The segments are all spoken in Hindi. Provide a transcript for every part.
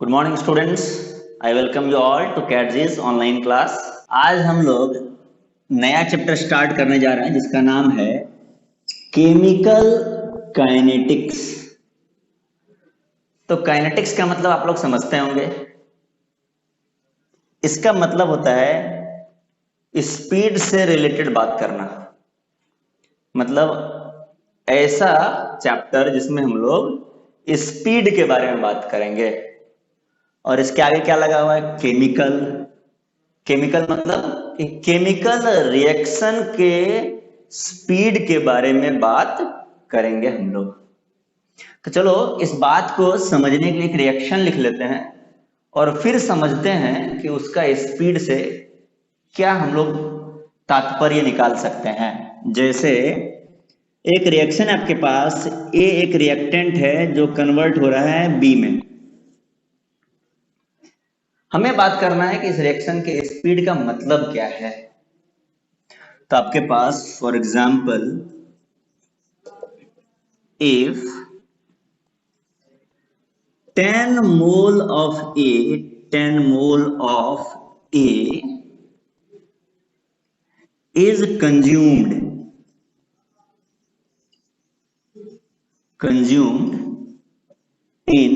Good morning students, I welcome you all to कैटजीज ऑनलाइन क्लास। आज हम लोग नया चैप्टर स्टार्ट करने जा रहे हैं जिसका नाम है केमिकल काइनेटिक्स। तो काइनेटिक्स का मतलब आप लोग समझते होंगे। इसका मतलब होता है स्पीड से रिलेटेड बात करना, मतलब ऐसा चैप्टर जिसमें हम लोग स्पीड के बारे में बात करेंगे। और इसके आगे क्या लगा हुआ है? केमिकल। केमिकल मतलब केमिकल रिएक्शन के स्पीड के बारे में बात करेंगे हम लोग। तो चलो इस बात को समझने के लिए एक रिएक्शन लिख लेते हैं और फिर समझते हैं कि उसका स्पीड से क्या हम लोग तात्पर्य निकाल सकते हैं। जैसे एक रिएक्शन आपके पास, ए एक रिएक्टेंट है जो कन्वर्ट हो रहा है बी में। हमें बात करना है कि इस रिएक्शन के स्पीड का मतलब क्या है। तो आपके पास for example if 10 mole of A is consumed in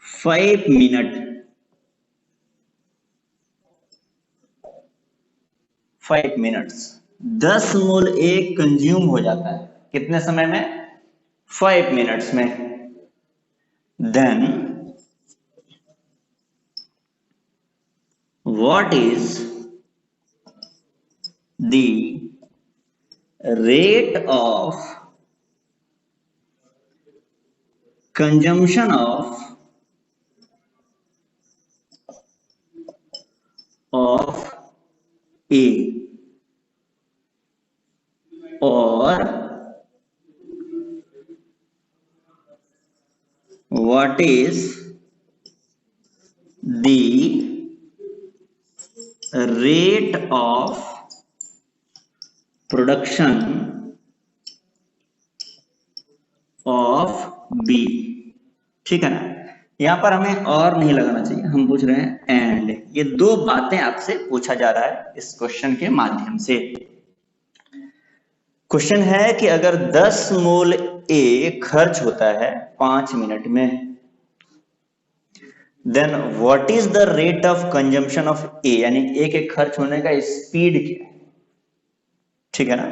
5 minutes 5 minutes 10 mole A consume हो जाता है कितने समय में? 5 मिनट्स में। Then what is the rate of consumption of A और what is the rate of production of B। ठीक है ना? यहां पर हमें और नहीं लगाना चाहिए, हम पूछ रहे हैं एंड। ये दो बातें आपसे पूछा जा रहा है इस क्वेश्चन के माध्यम से। क्वेश्चन है कि अगर 10 मोल ए खर्च होता है 5 मिनट में, then what is the rate of consumption of A, यानी ए के खर्च होने का स्पीड क्या है। ठीक है ना?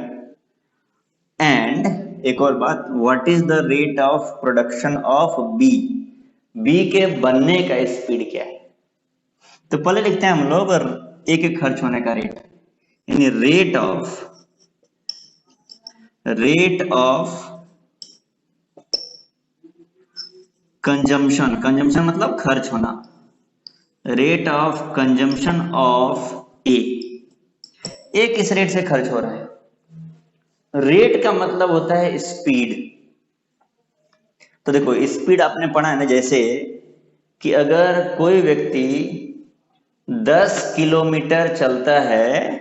एंड एक और बात, what is the rate of production of B, B के बनने का स्पीड क्या है। तो पहले लिखते हैं हम लोग ए के खर्च होने का रेट, यानी रेट ऑफ कंजम्पशन। कंजम्पशन मतलब खर्च होना। रेट ऑफ कंजम्पशन ऑफ ए किस रेट से खर्च हो रहा है? रेट का मतलब होता है स्पीड। तो देखो स्पीड आपने पढ़ा है ना, जैसे कि अगर कोई व्यक्ति 10 किलोमीटर चलता है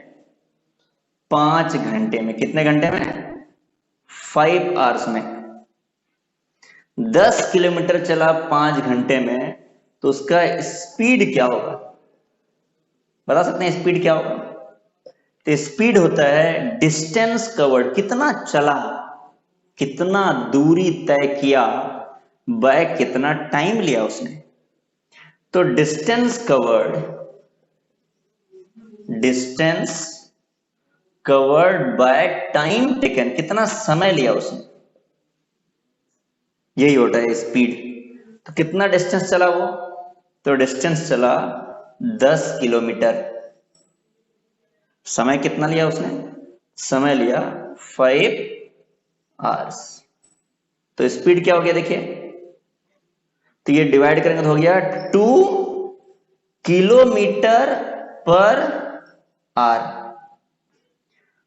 5 घंटे में, कितने घंटे में? 5 आवर्स में। 10 किलोमीटर चला 5 घंटे में, तो उसका स्पीड क्या होगा? बता सकते हैं स्पीड क्या होगा? तो स्पीड होता है डिस्टेंस कवर्ड, कितना चला, कितना दूरी तय किया, बाय कितना टाइम लिया उसने। तो distance covered by time taken, कितना समय लिया उसने, यही होता है स्पीड। तो कितना डिस्टेंस चला वो? तो डिस्टेंस चला 10 किलोमीटर। समय कितना लिया उसने? समय लिया 5 आवर्स। तो स्पीड क्या हो गया देखिए, तो ये डिवाइड करेंगे तो हो गया 2 किलोमीटर पर आवर।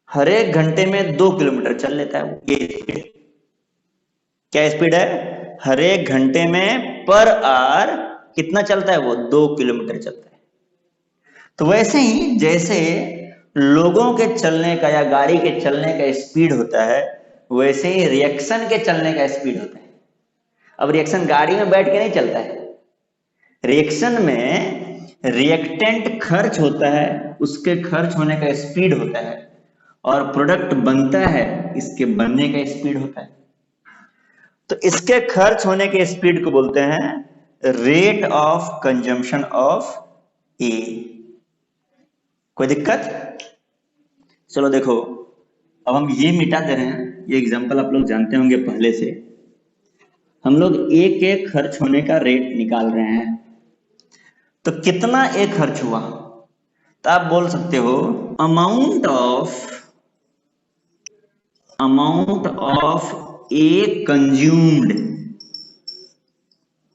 हर एक घंटे में 2 किलोमीटर चल लेता है वो। ये स्पीड क्या स्पीड है? हर एक घंटे में पर आवर कितना चलता है वो? 2 किलोमीटर चलता है। तो वैसे ही जैसे लोगों के चलने का या गाड़ी के चलने का स्पीड होता है, वैसे ही रिएक्शन के चलने का स्पीड होता है। अब रिएक्शन गाड़ी में बैठ के नहीं चलता है, रिएक्शन में रिएक्टेंट खर्च होता है, उसके खर्च होने का स्पीड होता है, और प्रोडक्ट बनता है, इसके बनने का स्पीड होता है। तो इसके खर्च होने के स्पीड को बोलते हैं रेट ऑफ कंजम्पशन ऑफ ए। कोई दिक्कत? चलो देखो, अब हम ये मिटा दे रहे हैं, ये एग्जांपल आप लोग जानते होंगे पहले से। हम लोग ए के खर्च होने का रेट निकाल रहे हैं। तो कितना ए खर्च हुआ? तो आप बोल सकते हो amount of A consumed,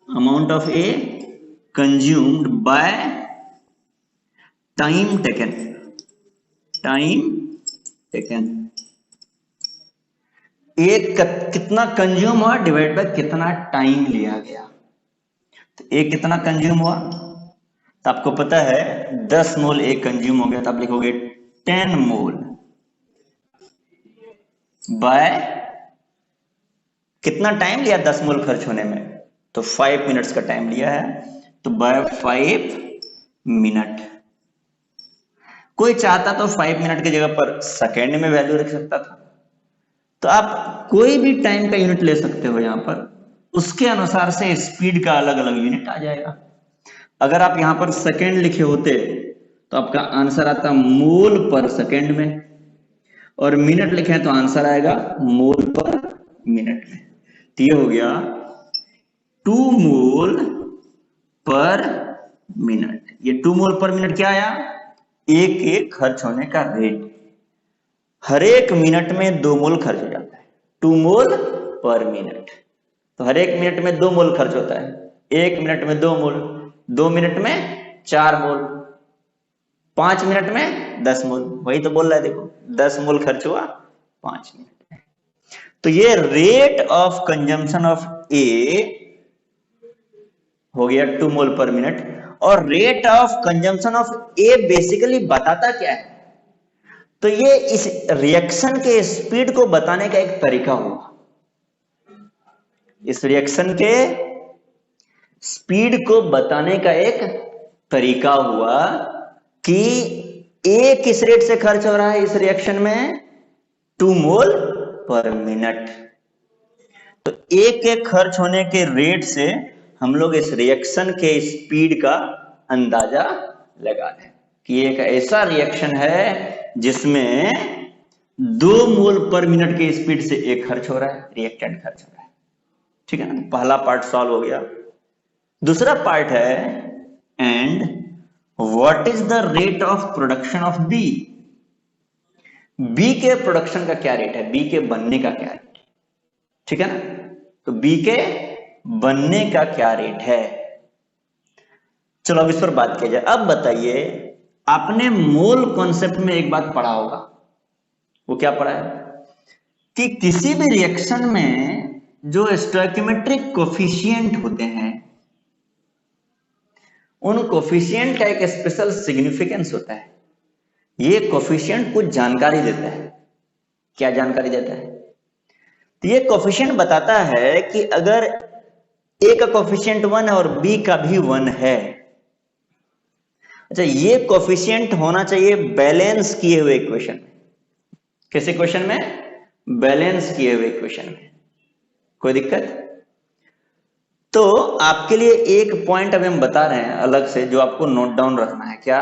amount of A consumed by time taken, एक कितना कंज्यूम हुआ डिवाइड बाय कितना टाइम लिया गया। तो एक कितना कंज्यूम हुआ, तो आपको पता है 10 मोल एक कंज्यूम हो गया, तो आप लिखोगे 10 मोल बाय कितना टाइम लिया 10 मोल खर्च होने में, तो 5 मिनट्स का टाइम लिया है, तो बाय 5 मिनट। कोई चाहता तो 5 मिनट की जगह पर सेकेंड में वैल्यू रख सकता था। तो आप कोई भी टाइम का यूनिट ले सकते हो, यहां पर उसके अनुसार से स्पीड का अलग अलग यूनिट आ जाएगा। अगर आप यहां पर सेकेंड लिखे होते तो आपका आंसर आता मोल पर सेकेंड में, और मिनट लिखे हैं तो आंसर आएगा मोल पर मिनट में। तो ये हो गया 2 मोल पर मिनट। ये 2 मोल पर मिनट क्या आया? एक खर्च होने का रेट। हर एक मिनट में 2 मोल खर्च हो जाता है, 2 मोल पर मिनट। तो हर एक मिनट में 2 मोल खर्च होता है, 1 मिनट में 2 मोल, 2 मिनट में 4 मोल, 5 मिनट में 10 मोल। वही तो बोल रहा है, देखो 10 मोल खर्च हुआ 5 मिनट में। तो ये रेट ऑफ कंजम्पशन ऑफ ए हो गया 2 मोल पर मिनट। और rate of consumption of A basically बताता क्या है? तो ये इस रिएक्शन के स्पीड को बताने का एक तरीका हुआ। इस रिएक्शन के स्पीड को बताने का एक तरीका हुआ कि ए किस रेट से खर्च हो रहा है इस रिएक्शन में? 2 मोल पर मिनट। तो ए के खर्च होने के रेट से हम लोग इस रिएक्शन के स्पीड का अंदाजा लगा लें कि एक ऐसा रिएक्शन है जिसमें 2 मोल पर मिनट के स्पीड से एक खर्च हो रहा है, रिएक्टेंट खर्च हो रहा है। ठीक है ना? पहला पार्ट सॉल्व हो गया। दूसरा पार्ट है and what is the rate of production of B. B के प्रोडक्शन का क्या रेट है, बी के बनने का क्या रेट है? ठीक है ना? तो बी के बनने का क्या रेट है? चलो अब इस पर बात की जाए। अब बताइए, आपने मोल कॉन्सेप्ट में एक बात पढ़ा होगा, वो क्या पढ़ा है कि किसी भी रिएक्शन में जो स्टोइकियोमेट्रिक कोफिशिएंट होते हैं उन कोफिशिएंट का एक स्पेशल सिग्निफिकेंस होता है। ये कोफिशिएंट कुछ जानकारी देता है। क्या जानकारी देता है? तो ये कोफिशिएंट बताता है कि अगर ए का कोफिशिएंट 1 और बी का भी 1 है, अच्छा ये कोफिशिएंट होना चाहिए बैलेंस किए हुए इक्वेशन में। किस इक्वेशन में? बैलेंस किए हुए इक्वेशन में। कोई दिक्कत? तो आपके लिए एक पॉइंट अभी हम बता रहे हैं अलग से, जो आपको नोट डाउन रखना है। क्या?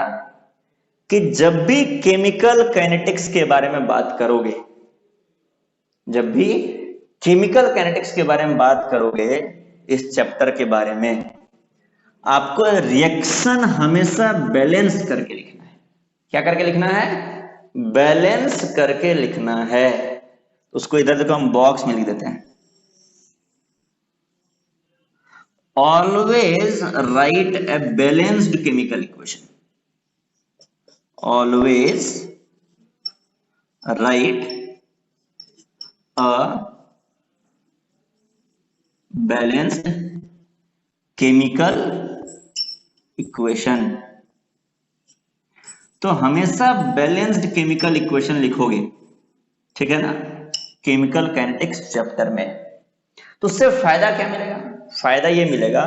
कि जब भी केमिकल काइनेटिक्स के बारे में बात करोगे, जब भी केमिकल काइनेटिक्स के बारे में बात करोगे, इस चैप्टर के बारे में, आपको रिएक्शन हमेशा बैलेंस करके लिखना है। क्या करके लिखना है? बैलेंस करके लिखना है। उसको इधर देखो, हम बॉक्स में लिख देते हैं। Always right a balanced chemical equation. Always right a balanced chemical equation. तो हमेशा बैलेंस्ड केमिकल इक्वेशन लिखोगे, ठीक है ना, केमिकल काइनेटिक्स चैप्टर में। तो उससे फायदा क्या मिलेगा? फायदा ये मिलेगा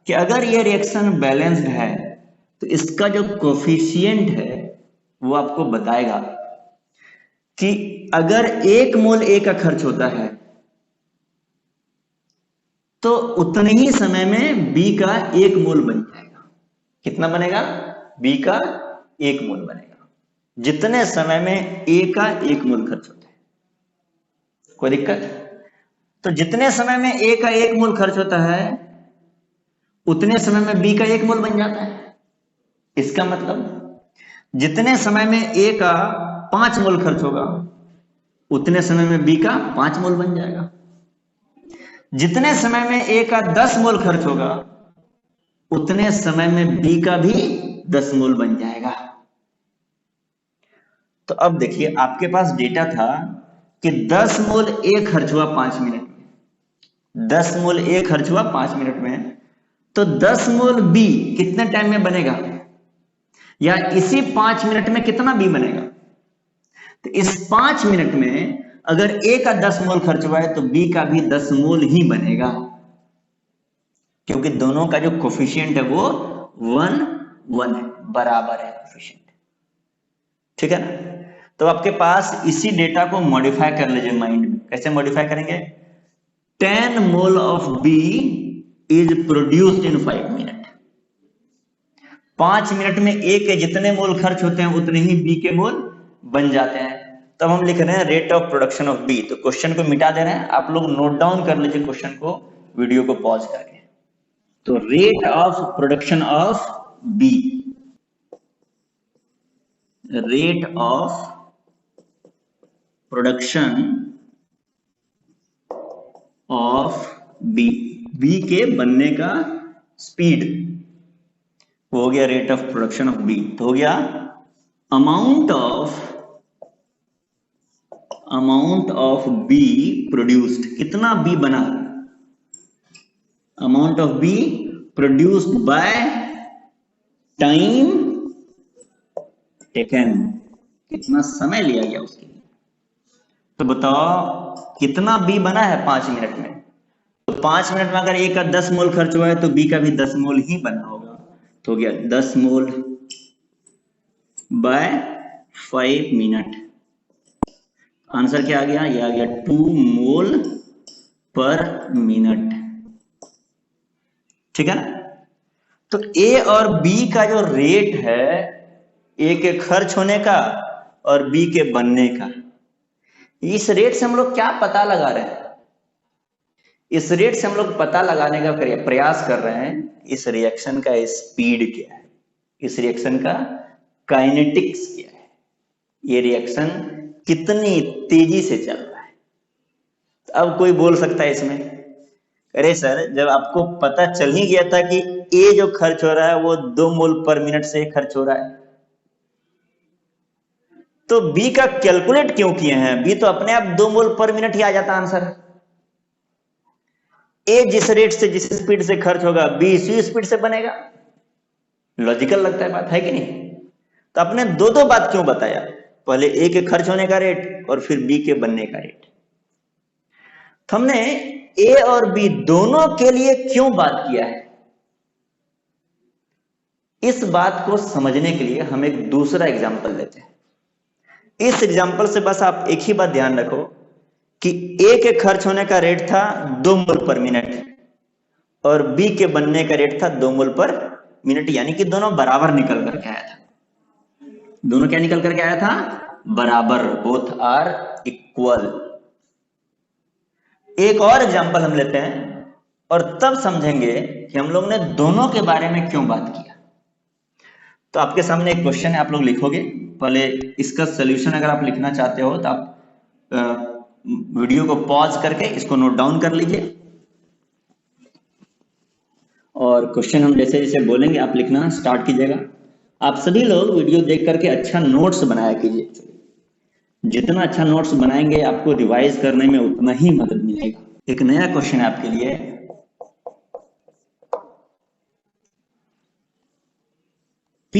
कि अगर ये रिएक्शन बैलेंस्ड है तो इसका जो कोफिशिएंट है वो आपको बताएगा कि अगर 1 मोल A का खर्च होता है तो उतने ही समय में B का 1 मोल बन जाएगा। कितना बनेगा? B का 1 मोल बनेगा जितने समय में A का 1 मोल खर्च होता है। कोई दिक्कत? तो जितने समय में A का 1 मोल खर्च होता है उतने समय में B का 1 मोल बन जाता है। इसका मतलब जितने समय में A का 5 मोल खर्च होगा उतने समय में B का 5 मोल बन जाएगा। जितने समय में A का 10 मोल खर्च होगा उतने समय में B का भी 10 मोल बन जाएगा। तो अब देखिए आपके पास डेटा था कि 10 मोल A खर्च हुआ 5 मिनट में, 10 मोल A खर्च हुआ 5 मिनट में, तो 10 मोल B कितने टाइम में बनेगा, या इसी 5 मिनट में कितना B बनेगा? तो इस 5 मिनट में अगर A का 10 मोल खर्च हुआ है तो B का भी 10 मोल ही बनेगा, क्योंकि दोनों का जो कोफिशिएंट है वो 1 1 है, बराबर है कोफिशिएंट। ठीक है ना? तो आपके पास इसी डेटा को मॉडिफाई कर लीजिए माइंड में। कैसे मॉडिफाई करेंगे? 10 mole of B is produced in 5 minute. 5 minute में A के जितने मोल खर्च होते हैं उतने ही B के मोल बन जाते हैं। तब हम लिख रहे हैं rate of production of B। तो क्वेश्चन को मिटा दे रहे हैं, आप लोग नोट डाउन कर लीजिए क्वेश्चन को वीडियो को पॉज करके। तो rate of production of B, rate of production of B, B के बनने का स्पीड हो गया rate of production of B। तो हो गया अमाउंट ऑफ B प्रोड्यूस्ड। कितना B बना? Amount of B produced by time taken, कितना समय लिया गया उसके लिए। तो बताओ कितना B बना है 5 मिनट में? तो 5 मिनट में अगर A का 10 मोल खर्च हुआ है तो B का भी 10 मोल ही बना होगा। तो हो गया 10 मोल बाय 5 मिनट। आंसर क्या आ गया? ये आ गया 2 मोल पर मिनट। ठीक है ना? तो A और B का जो रेट है, A के खर्च होने का और B के बनने का, इस रेट से हम लोग क्या पता लगा रहे हैं? इस रेट से हम लोग पता लगाने का प्रयास कर रहे हैं इस रिएक्शन का स्पीड क्या है, इस रिएक्शन का काइनेटिक्स क्या है, ये रिएक्शन कितनी तेजी से चल रहा है। तो अब कोई बोल सकता है इसमें, अरे सर जब आपको पता चल ही गया था कि A जो खर्च हो रहा है वो 2 मोल पर मिनट से खर्च हो रहा है, तो B का कैलकुलेट क्यों किए हैं? B तो अपने आप 2 मोल पर मिनट ही आ जाता आंसर। A जिस रेट से जिस स्पीड से खर्च होगा B इसी स्पीड से बनेगा। लॉजिकल लगता है बात, है कि नहीं? तो आपने दो बात क्यों बताया? पहले A के खर्च होने का रेट और फिर B के बनने का रेट। तो हमने A और B दोनों के लिए क्यों बात किया है? इस बात को समझने के लिए हम एक दूसरा एग्जांपल लेते हैं। इस एग्जांपल से बस आप एक ही बात ध्यान रखो कि A के खर्च होने का रेट था 2 मोल पर मिनट और B के बनने का रेट था 2 मोल पर मिनट, यानी कि दोनों बराबर निकल करके आया था। दोनों क्या निकल करके आया था? बराबर, बोथ आर इक्वल। एक और एग्जांपल हम लेते हैं और तब समझेंगे कि हम लोग ने दोनों के बारे में क्यों बात किया। तो आपके सामने एक क्वेश्चन है, आप लोग लिखोगे। पहले इसका सॉल्यूशन अगर आप लिखना चाहते हो तो आप वीडियो को पॉज करके इसको नोट डाउन कर लीजिए और क्वेश्चन हम जैसे जैसे बोलेंगे आप लिखना स्टार्ट कीजिएगा। आप सभी लोग वीडियो देख करके अच्छा नोट्स बनाया कीजिए। जितना अच्छा नोट्स बनाएंगे आपको रिवाइज करने में उतना ही मदद मिलेगा। एक नया क्वेश्चन है आपके लिए, P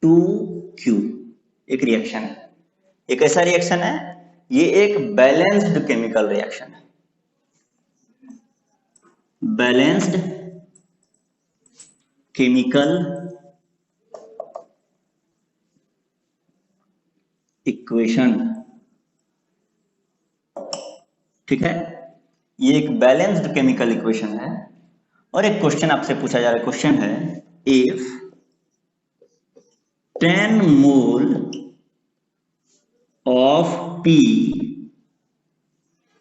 2Q एक रिएक्शन है। एक ऐसा रिएक्शन है, ये एक बैलेंस्ड केमिकल रिएक्शन है। Balanced chemical equation. ठीक है, ये एक बैलेंस्ड केमिकल इक्वेशन है। और एक क्वेश्चन आपसे पूछा जा रहा है, क्वेश्चन है if 10 mole of P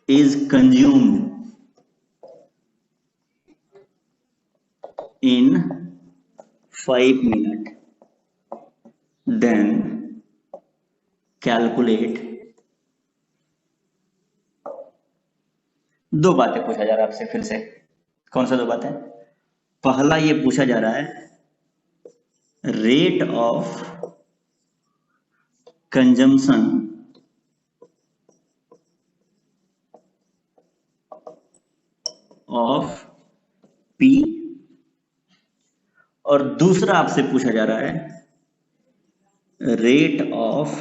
is consumed in 5 minutes, then calculate। दो बातें पूछा जा रहा है आपसे फिर से। कौन सा दो बातें? पहला ये पूछा जा रहा है rate of consumption of P, और दूसरा आपसे पूछा जा रहा है rate of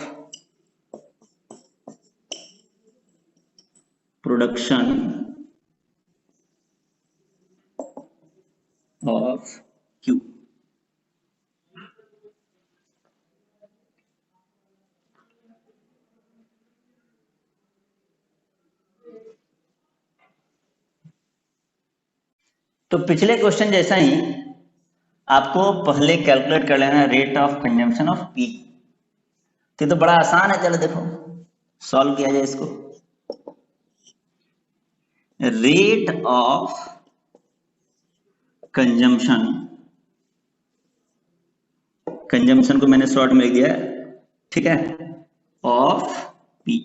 production of Q। तो पिछले क्वेश्चन जैसा ही आपको पहले कैलकुलेट कर लेना rate of consumption of P। तो बड़ा आसान है, चलो देखो सॉल्व किया जाए इसको। रेट ऑफ कंजम्पशन, कंजम्पशन को मैंने शॉर्ट में लिख दिया, ठीक है, ऑफ P।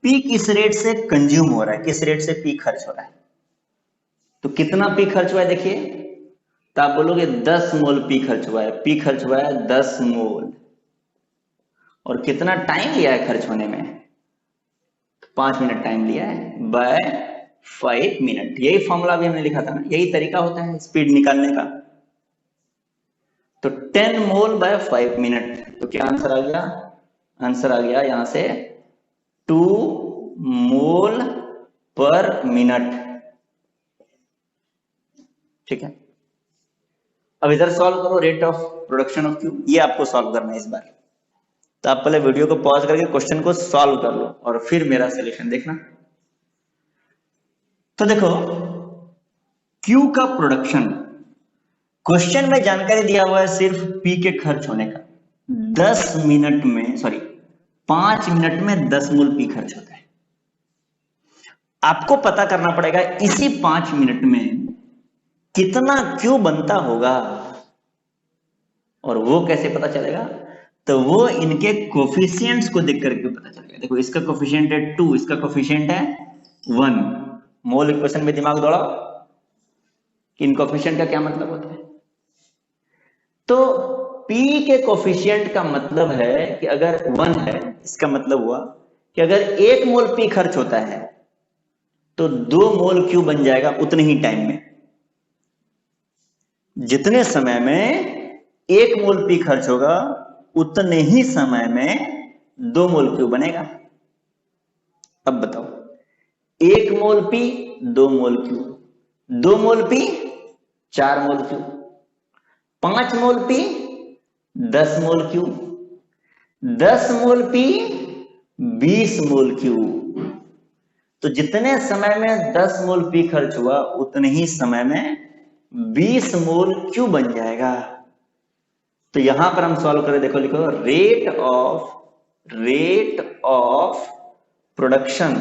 P किस रेट से कंज्यूम हो रहा है, किस रेट से P खर्च हो रहा है। तो कितना P खर्च हुआ है देखिए, तो आप बोलोगे 10 मोल P खर्च हुआ है। P खर्च हुआ है 10 मोल, और कितना टाइम लिया है खर्च होने में, 5 मिनट टाइम लिया है बाय 5 मिनट। यही फॉर्मूला भी हमने लिखा था ना, यही तरीका होता है स्पीड निकालने का। तो 10 मोल बाय 5 मिनट, तो क्या आंसर आ गया? आंसर आ गया यहां से 2 मोल पर मिनट। ठीक है, अब इधर सॉल्व करो rate of production of Q। ये आपको सॉल्व करना है इस बार। तो आप पहले वीडियो को पॉज करके क्वेश्चन को सॉल्व कर लो और फिर मेरा सॉल्यूशन देखना। तो देखो Q का प्रोडक्शन, क्वेश्चन में जानकारी दिया हुआ है सिर्फ P के खर्च होने का। 10 मिनट में, सॉरी 5 मिनट में 10 मोल P खर्च होता है। आपको पता करना पड़ेगा इसी 5 मिनट में कितना Q बनता होगा। और वो कैसे पता चलेगा? तो वो इनके कोफिशिएंट्स को देख करके पता चलेगा। देखो इसका कोफिशिएंट है 2, इसका कोफिशिएंट है 1। मोल इक्वेशन में दिमाग दौड़ाओ कि इन कोफिशिएंट का क्या मतलब होता है। तो P के कोफिशिएंट का मतलब है कि अगर 1 है, इसका मतलब हुआ कि अगर 1 मोल P खर्च होता है तो 2 मोल Q बन जाएगा उतने ही टाइम में। जितने समय में 1 मोल P खर्च होगा उतने ही समय में 2 मोल Q बनेगा। अब बताओ, 1 मोल P 2 मोल Q, 2 मोल P 4 मोल Q, 5 मोल P 10 मोल Q, 10 मोल P 20 मोल Q। तो जितने समय में 10 मोल P खर्च हुआ उतने ही समय में 20 मोल Q बन जाएगा। तो यहां पर हम सॉल्व करें, देखो लिखो रेट ऑफ प्रोडक्शन,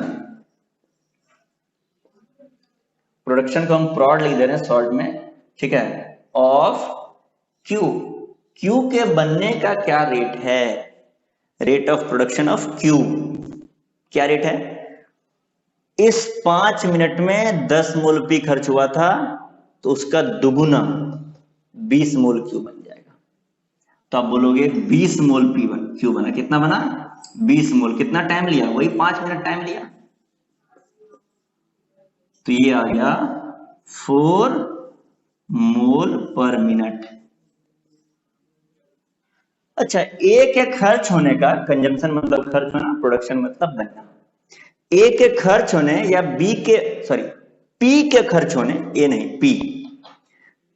प्रोडक्शन को हम प्रॉड लिख दे रहे हैं शॉर्ट में, ठीक है, ऑफ Q के बनने का क्या रेट है। Rate of production of Q क्या रेट है? इस 5 मिनट में 10 मोल P खर्च हुआ था तो उसका दुगुना 20 मोल Q बन जाएगा। तो आप बोलोगे 20 मोल Q बना। कितना बना? 20 मोल। कितना टाइम लिया? वही 5 मिनट टाइम लिया। तो ये आ गया 4 मोल पर मिनट। अच्छा, A के खर्च होने का, कंजम्पशन मतलब खर्च होना, प्रोडक्शन मतलब बनना। A के खर्च होने या B के, सॉरी पी के खर्च होने, ए नहीं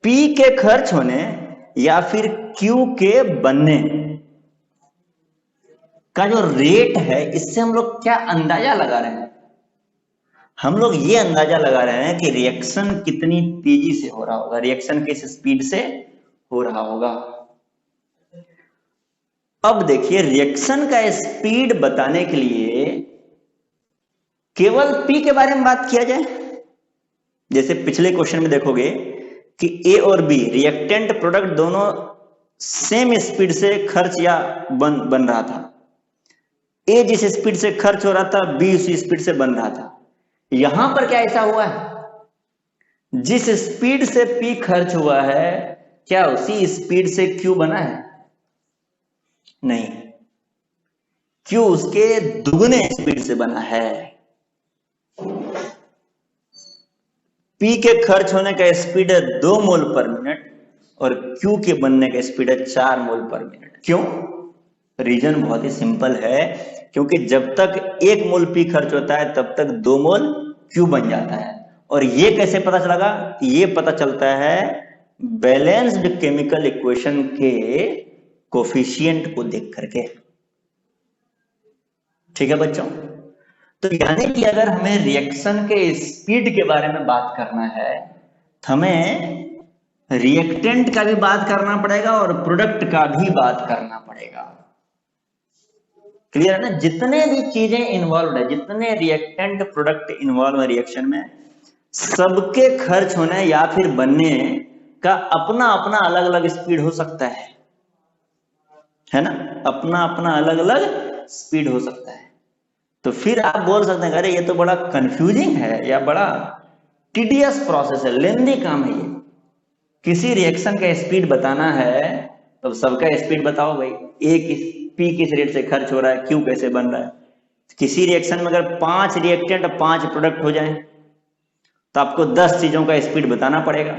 पी के खर्च होने या फिर क्यू के बनने का जो रेट है, इससे हम लोग क्या अंदाजा लगा रहे हैं? हम लोग ये अंदाजा लगा रहे हैं कि रिएक्शन कितनी तेजी से हो रहा होगा, रिएक्शन किस स्पीड से हो रहा होगा। अब देखिए, रिएक्शन का स्पीड बताने के लिए केवल पी के बारे में बात किया जाए। जैसे पिछले क्वेश्चन में देखोगे कि ए और बी रिएक्टेंट प्रोडक्ट दोनों सेम स्पीड से खर्च या बन रहा था। ए जिस स्पीड से खर्च हो रहा था, बी उसी स्पीड से बन रहा था। यहां पर क्या ऐसा हुआ है? जिस स्पीड से पी खर्च हुआ है, क्या उसी स्पीड से क्यू बना है? नहीं, क्यू उसके दुगने स्पीड से बना है। पी के खर्च होने का स्पीड है 2 मोल पर मिनट और क्यू के बनने का स्पीड है 4 मोल पर मिनट। क्यों? रीजन बहुत ही सिंपल है, क्योंकि जब तक 1 मोल पी खर्च होता है तब तक 2 मोल क्यू बन जाता है। और ये कैसे पता चला? ये पता चलता है बैलेंस्ड केमिकल इक्वेशन के कोफिशिएंट को देख करके। ठीक है बच्चों? तो यानी कि अगर हमें रिएक्शन के स्पीड के बारे में बात करना है तो हमें रिएक्टेंट का भी बात करना पड़ेगा और प्रोडक्ट का भी बात करना पड़ेगा। क्लियर है ना? जितने भी चीजें इन्वॉल्व है, जितने रिएक्टेंट प्रोडक्ट इन्वॉल्व है रिएक्शन में, सबके खर्च होने या फिर बनने का अपना अपना अलग अलग स्पीड हो सकता है ना? अपना अपना अलग अलग स्पीड हो सकता है। तो फिर आप बोल सकते हैं अरे ये तो बड़ा कंफ्यूजिंग है या बड़ा टीडियस प्रोसेस है, लेंदी काम है ये। किसी रिएक्शन का स्पीड बताना है तो सबका स्पीड बताओ भाई। पी किस रेट से खर्च हो रहा है, क्यू कैसे बन रहा है। किसी रिएक्शन में अगर 5 रिएक्टेंट 5 प्रोडक्ट हो जाए तो आपको 10 चीजों का स्पीड बताना पड़ेगा,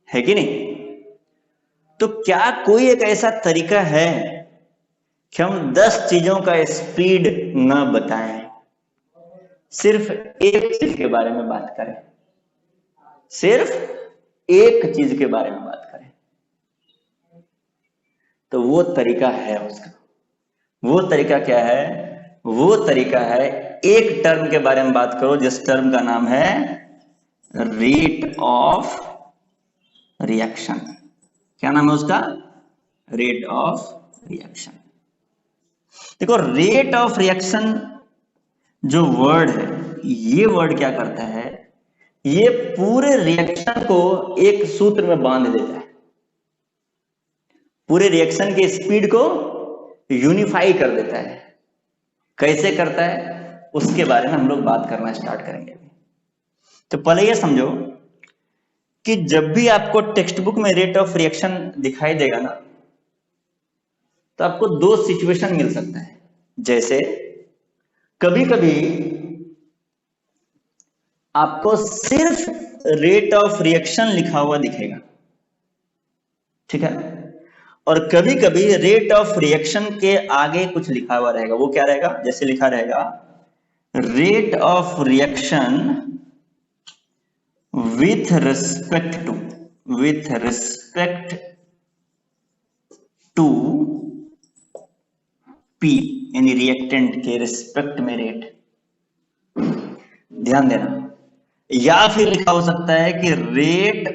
है कि नहीं? तो क्या कोई एक ऐसा तरीका है कि हम 10 चीजों का स्पीड न बताएं, सिर्फ एक चीज के बारे में बात करें, सिर्फ एक चीज के बारे में बात करें? तो वो तरीका है उसका। वो तरीका क्या है? वो तरीका है एक टर्म के बारे में बात करो जिस टर्म का नाम है रेट ऑफ रिएक्शन। क्या नाम है उसका? Rate of reaction. देखो, रेट ऑफ रिएक्शन जो वर्ड है, ये वर्ड क्या करता है? ये पूरे रिएक्शन को एक सूत्र में बांध देता है, पूरे रिएक्शन के स्पीड को यूनिफाई कर देता है। कैसे करता है उसके बारे में हम लोग बात करना स्टार्ट करेंगे। तो पहले ये समझो कि जब भी आपको टेक्स्ट बुक में रेट ऑफ रिएक्शन दिखाई देगा ना, तो आपको 2 सिचुएशन मिल सकता है। जैसे कभी कभी आपको सिर्फ रेट ऑफ रिएक्शन लिखा हुआ दिखेगा, ठीक है? और कभी कभी रेट ऑफ रिएक्शन के आगे कुछ लिखा हुआ रहेगा। वो क्या रहेगा? जैसे लिखा रहेगा rate of reaction with respect to P, यानी रिएक्टेंट के रिस्पेक्ट में रेट। ध्यान देना। या फिर लिखा हो सकता है कि rate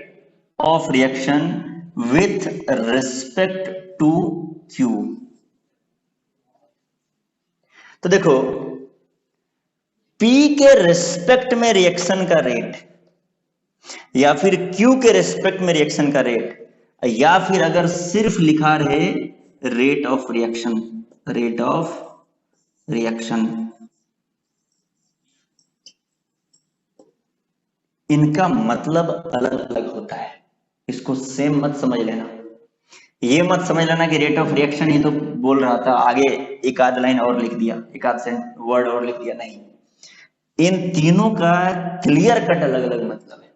of reaction with respect to Q. तो देखो, P के रिस्पेक्ट में रिएक्शन का रेट, या फिर Q के रिस्पेक्ट में रिएक्शन का रेट, या फिर अगर सिर्फ लिखा रहे रेट ऑफ रिएक्शन, इनका मतलब अलग अलग होता है। इसको सेम मत समझ लेना। ये मत समझ लेना कि रेट ऑफ रिएक्शन ही तो बोल रहा था, आगे एक आध लाइन और लिख दिया, एक आध वर्ड और लिख दिया। नहीं, इन तीनों का क्लियर कट अलग अलग मतलब है।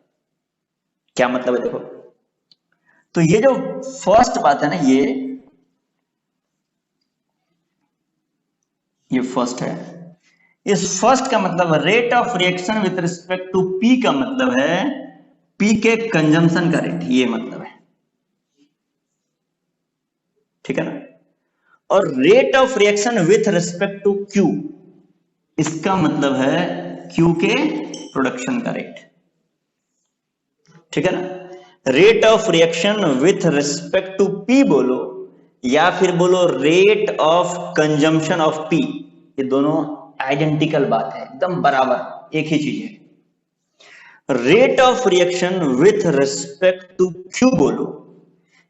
क्या मतलब है? देखो, तो ये जो फर्स्ट बात है ना, ये फर्स्ट है। इस फर्स्ट का मतलब rate of reaction with respect to P का मतलब है पी के कंजम्पशन का रेट, ये मतलब है, ठीक है ना। और rate of reaction with respect to Q, इसका मतलब है क्यू के प्रोडक्शन का रेट, ठीक है ना। Rate of reaction with respect to P बोलो या फिर बोलो rate of consumption of P, ये दोनों आइडेंटिकल बात है, एकदम बराबर एक ही चीज है। Rate of reaction with respect to Q बोलो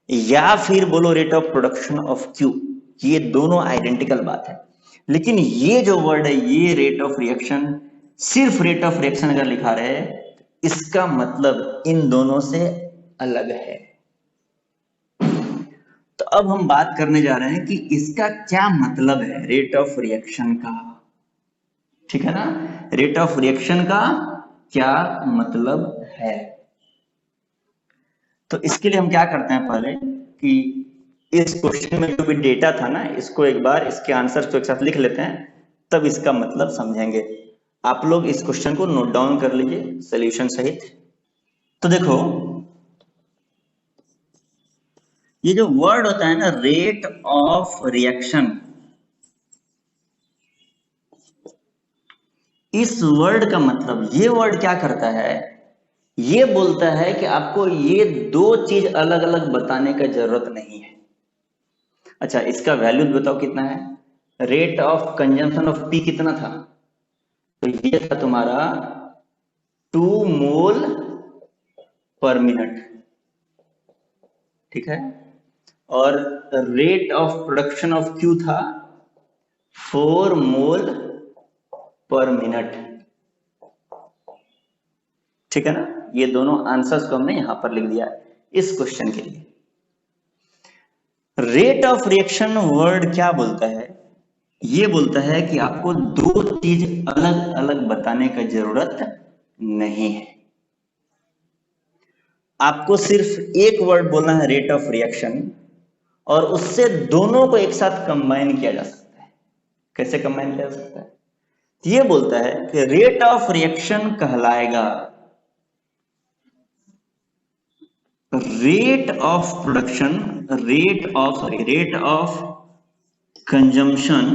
या फिर बोलो rate of production of Q, ये दोनों आइडेंटिकल बात है। लेकिन ये जो वर्ड है, ये रेट ऑफ रिएक्शन, सिर्फ रेट ऑफ रिएक्शन अगर लिखा रहे, इसका मतलब इन दोनों से अलग है। तो अब हम बात करने जा रहे हैं कि इसका क्या मतलब है रेट ऑफ रिएक्शन का, ठीक है ना। रेट ऑफ रिएक्शन का क्या मतलब है, तो इसके लिए हम क्या करते हैं पहले कि इस क्वेश्चन में जो भी डेटा था ना, इसको एक बार इसके आंसर को एक साथ लिख लेते हैं, तब इसका मतलब समझेंगे। आप लोग इस क्वेश्चन को नोट डाउन कर लीजिए सॉल्यूशन सहित। तो देखो, ये जो वर्ड होता है ना रेट ऑफ रिएक्शन, इस वर्ड का मतलब, ये वर्ड क्या करता है, ये बोलता है कि आपको ये दो चीज अलग अलग बताने का जरूरत नहीं है। अच्छा, इसका वैल्यू बताओ कितना है, rate of consumption of P कितना था, तो ये था तुम्हारा 2 मोल पर मिनट, ठीक है। और rate of production of Q था 4 मोल पर मिनट, ठीक है ना। ये दोनों आंसर्स को हमने यहां पर लिख दिया इस क्वेश्चन के लिए। रेट ऑफ रिएक्शन वर्ड क्या बोलता है, ये बोलता है कि आपको दो चीज अलग अलग बताने का जरूरत नहीं है, आपको सिर्फ एक वर्ड बोलना है रेट ऑफ रिएक्शन, और उससे दोनों को एक साथ कंबाइन किया जा सकता है। कैसे कंबाइन किया जा सकता है, ये बोलता है कि रेट ऑफ रिएक्शन कहलाएगा rate of production, rate of consumption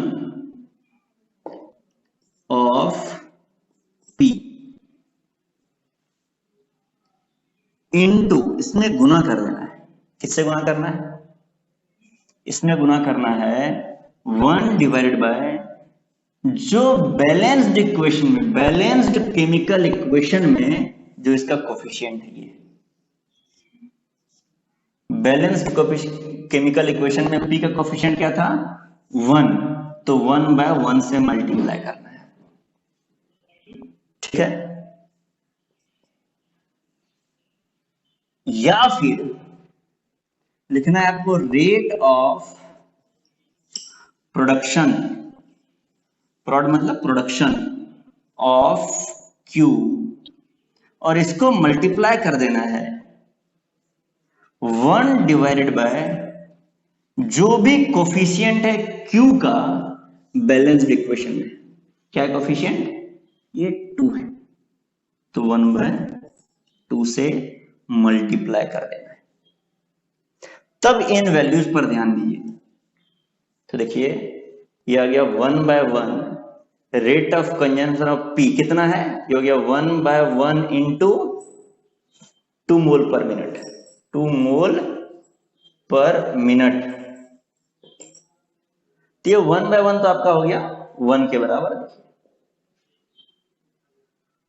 of P into, इसमें गुना कर देना है, किससे गुना करना है, इसमें गुना करना है 1 डिवाइडेड बाय जो बैलेंस्ड इक्वेशन में, बैलेंस्ड केमिकल इक्वेशन में जो इसका कोफिशिएंट है, ये बैलेंस्ड केमिकल इक्वेशन में पी का कोफिशिएंट क्या था 1, तो 1/1 से मल्टीप्लाई करना है, ठीक है। या फिर लिखना है आपको रेट ऑफ प्रोडक्शन, प्रोड मतलब प्रोडक्शन ऑफ क्यू, और इसको मल्टीप्लाई कर देना है 1 डिवाइडेड बाय जो भी कोफिशिएंट है क्यू का बैलेंस्ड इक्वेशन में, क्या कोफिशिएंट, ये 2 है, तो 1/2 से मल्टीप्लाई कर देना है। तब इन वैल्यूज पर ध्यान दीजिए, तो देखिए ये आ गया 1/1 rate of consumption of P कितना है, ये हो गया 1/1 इंटू 2 मोल पर मिनट, 2 मोल पर मिनट, तो ये 1/1 तो आपका हो गया 1 के बराबर।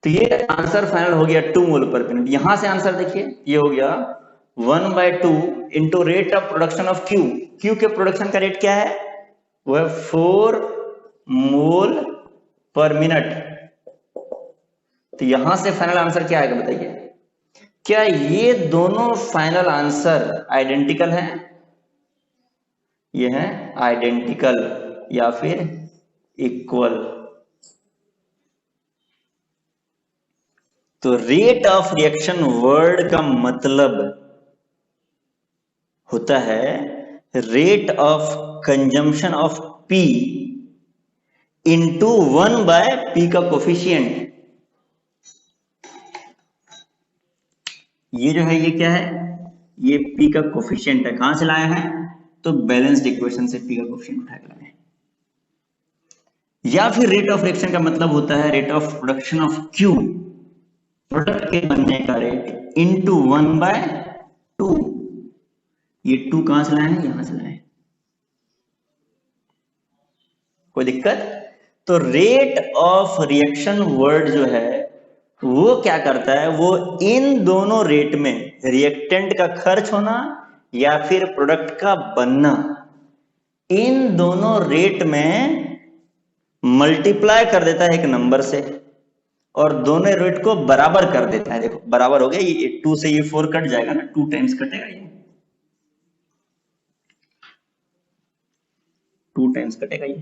तो ये आंसर फाइनल हो गया 2 मोल पर मिनट। यहां से आंसर देखिए, ये हो गया 1/2 into rate of production of Q, Q के प्रोडक्शन का रेट क्या है, वो है 4 मोल पर मिनट। तो यहां से फाइनल आंसर क्या आएगा बताइए, क्या ये दोनों फाइनल आंसर आइडेंटिकल हैं, ये है आइडेंटिकल या फिर इक्वल। तो रेट ऑफ रिएक्शन वर्ड का मतलब होता है rate of consumption of P into 1/p का कोफिशिएंट। ये जो है ये क्या है, ये p का कोफिशिएंट है। कहां से लाया है, तो बैलेंस्ड इक्वेशन से p का कोफिशिएंट उठा के लाए। या फिर रेट ऑफ रिएक्शन का मतलब होता है rate of production of Q, product के बनने का रेट, इंटू 1/2। ये 2 कहां से लाए हैं, यहां से लाए हैं। कोई दिक्कत? तो रेट ऑफ रिएक्शन वर्ड जो है वो क्या करता है, वो इन दोनों रेट में रिएक्टेंट का खर्च होना या फिर प्रोडक्ट का बनना, इन दोनों रेट में मल्टीप्लाई कर देता है एक नंबर से और दोनों रेट को बराबर कर देता है। देखो बराबर हो गया, ये 2 से ये 4 कट जाएगा ना, 2 टाइम्स कटेगा, ये 2 टाइम्स कटेगा ये,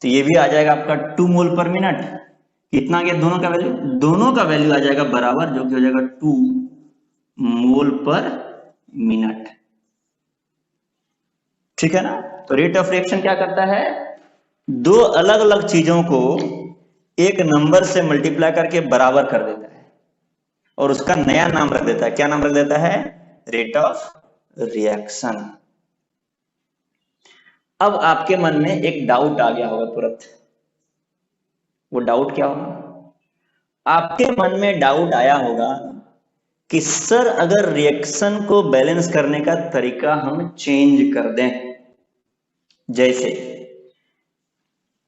तो ये भी आ जाएगा आपका 2 मोल पर मिनट। कितना आ गया दोनों का वैल्यू, दोनों का वैल्यू आ जाएगा बराबर, जो कि हो जाएगा 2 मोल पर मिनट। ठीक है ना। तो रेट ऑफ रिएक्शन क्या करता है, दो अलग अलग चीजों को एक नंबर से मल्टीप्लाई करके बराबर कर देता है और उसका नया नाम रख देता है। क्या नाम रख देता है, रेट ऑफ रिएक्शन। अब आपके मन में एक डाउट आ गया होगा तुरंत, वो डाउट क्या होगा, आपके मन में डाउट आया होगा कि सर अगर रिएक्शन को बैलेंस करने का तरीका हम चेंज कर दें, जैसे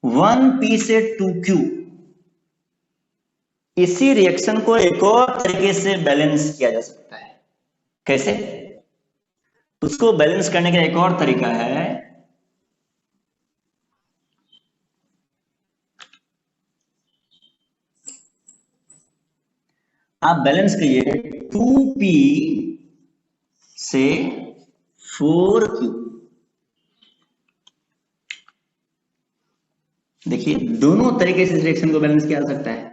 1p से 2q, इसी रिएक्शन को एक और तरीके से बैलेंस किया जा सकता है। कैसे, उसको बैलेंस करने का एक और तरीका है, आप बैलेंस करिए 2p से 4q। देखिए दोनों तरीके से रिएक्शन को बैलेंस किया जा सकता है।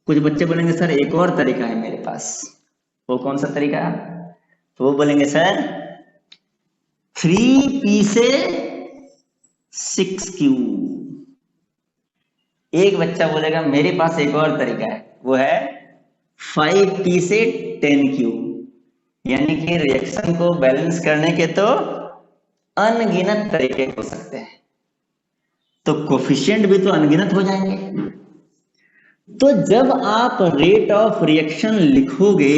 कुछ बच्चे बोलेंगे सर एक और तरीका है मेरे पास, वो कौन सा तरीका है, तो वो बोलेंगे सर 3p से 6q। एक बच्चा बोलेगा मेरे पास एक और तरीका है, वो है 5p से 10q। यानी कि रिएक्शन को बैलेंस करने के तो अनगिनत तरीके हो सकते हैं, तो कोफिशिएंट भी तो अनगिनत हो जाएंगे। तो जब आप रेट ऑफ रिएक्शन लिखोगे,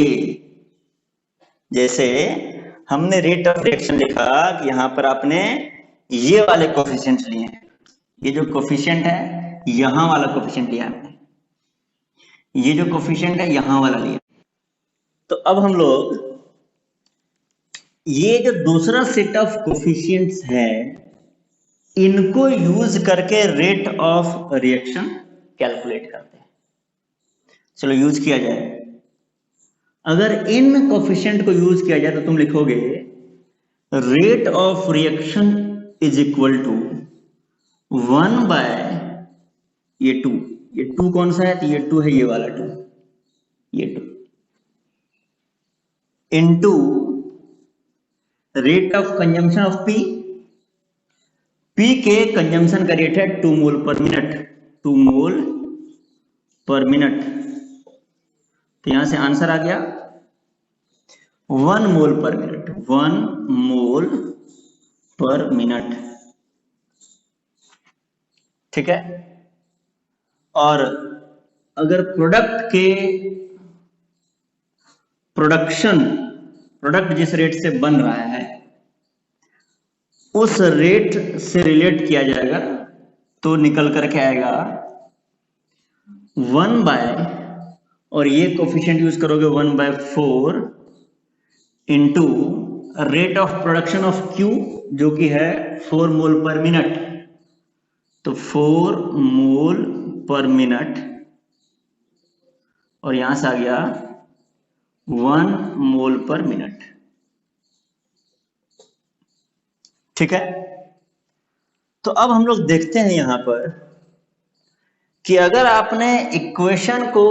जैसे हमने रेट ऑफ रिएक्शन लिखा कि यहां पर आपने ये वाले कोफिशिएंट लिए हैं, ये जो कोफिशिएंट है यहां वाला कोफिशिएंट लिया आपने, ये जो कोफिशिएंट है यहां वाला लिया। तो अब हम लोग ये जो दूसरा सेट ऑफ कोफिशिएंट्स है इनको यूज करके रेट ऑफ रिएक्शन कैलकुलेट करते हैं। चलो यूज किया जाए। अगर इन कोफिशिएंट को यूज किया जाए तो तुम लिखोगे rate of reaction is equal to 1 by ये 2, ये 2 कौन सा है, तो ये 2 है, ये वाला 2, ये 2 into rate of consumption of P. P के कंजम्पशन का रेट है 2 मोल पर मिनट, 2 मोल पर मिनट। तो यहां से आंसर आ गया 1 मोल पर मिनट, 1 मोल पर मिनट। ठीक है। और अगर प्रोडक्ट जिस रेट से बन रहा है उस रेट से रिलेट किया जाएगा तो निकल करके आएगा 1 बाय, और ये कोफिशिएंट यूज करोगे 1/4 into rate of production of Q जो कि है 4 मोल पर मिनट, तो 4 मोल पर मिनट, और यहां से आ गया 1 मोल पर मिनट। ठीक है। तो अब हम लोग देखते हैं यहां पर कि अगर आपने इक्वेशन को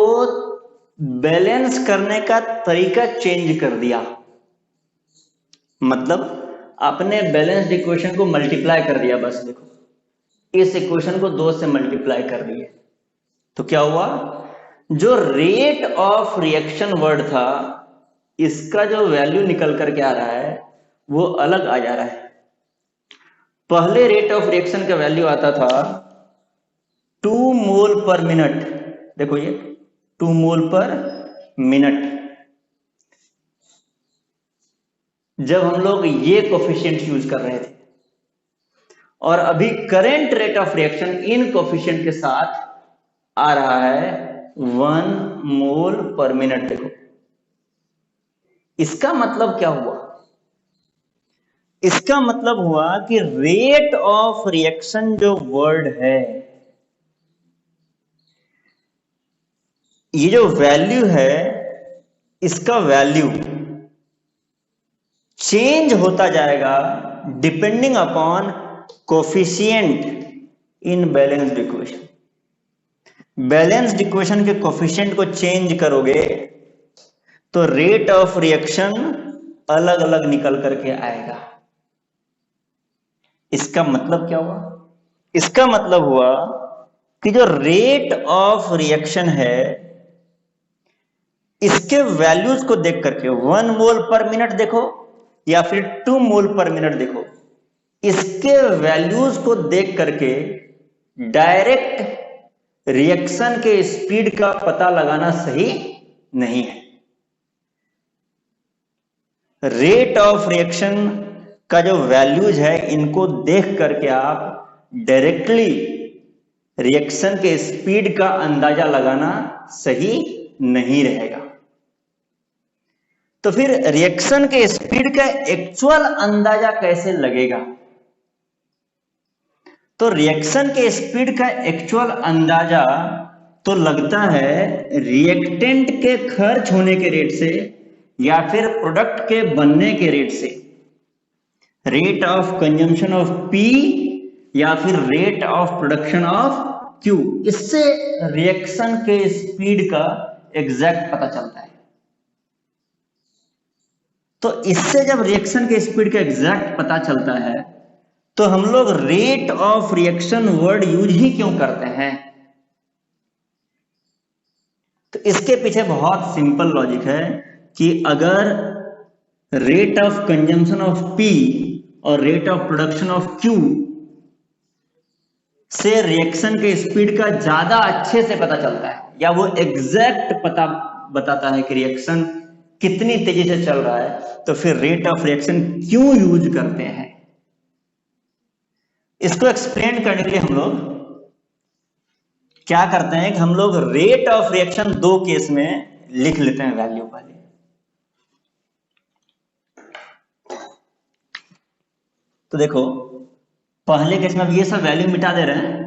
बैलेंस करने का तरीका चेंज कर दिया, मतलब आपने बैलेंस्ड इक्वेशन को मल्टीप्लाई कर दिया, बस देखो इस इक्वेशन को 2 से मल्टीप्लाई कर दिए तो क्या हुआ, जो रेट ऑफ रिएक्शन वर्ड था इसका जो वैल्यू निकल करके आ रहा है वो अलग आ जा रहा है। पहले रेट ऑफ रिएक्शन का वैल्यू आता था 2 मोल पर मिनट, देखो ये 2 मोल पर मिनट, जब हम लोग ये कोफिशिएंट यूज कर रहे थे। और अभी current rate of reaction in coefficient के साथ आ रहा है 1 मोल पर मिनट। देखो इसका मतलब क्या हुआ, इसका मतलब हुआ कि रेट ऑफ रिएक्शन जो वर्ड है, ये जो वैल्यू है इसका वैल्यू चेंज होता जाएगा डिपेंडिंग अपॉन कोफिशिएंट इन बैलेंस्ड इक्वेशन। बैलेंस्ड इक्वेशन के कोफिशिएंट को चेंज करोगे तो रेट ऑफ रिएक्शन अलग अलग निकल करके आएगा। इसका मतलब क्या हुआ, इसका मतलब हुआ कि जो रेट ऑफ रिएक्शन है इसके वैल्यूज को देख करके 1 मोल पर मिनट देखो या फिर 2 मोल पर मिनट देखो, इसके वैल्यूज को देख करके डायरेक्ट रिएक्शन के स्पीड का पता लगाना सही नहीं है। रेट ऑफ रिएक्शन का जो वैल्यूज है इनको देख करके आप डायरेक्टली रिएक्शन के स्पीड का अंदाजा लगाना सही नहीं रहेगा। तो फिर रिएक्शन के स्पीड का एक्चुअल अंदाजा कैसे लगेगा, तो रिएक्शन के स्पीड का एक्चुअल अंदाजा तो लगता है रिएक्टेंट के खर्च होने के रेट से या फिर प्रोडक्ट के बनने के रेट से, rate of consumption of P या फिर rate of production of Q, इससे रिएक्शन के स्पीड का एग्जैक्ट पता चलता है। तो इससे जब रिएक्शन के स्पीड का एग्जैक्ट पता चलता है तो हम लोग rate of reaction word use ही क्यों करते हैं, तो इसके पीछे बहुत सिंपल लॉजिक है कि अगर rate of consumption of P और rate of production of Q से रिएक्शन के स्पीड का ज्यादा अच्छे से पता चलता है या वो एग्जैक्ट पता बताता है कि रिएक्शन कितनी तेजी से चल रहा है, तो फिर रेट ऑफ रिएक्शन क्यों यूज करते हैं। इसको एक्सप्लेन करने के लिए हम लोग क्या करते हैं कि हम लोग रेट ऑफ रिएक्शन 2 केस में लिख लेते हैं वैल्यू वाले। तो देखो पहले केस में अब ये सब वैल्यू मिटा दे रहे हैं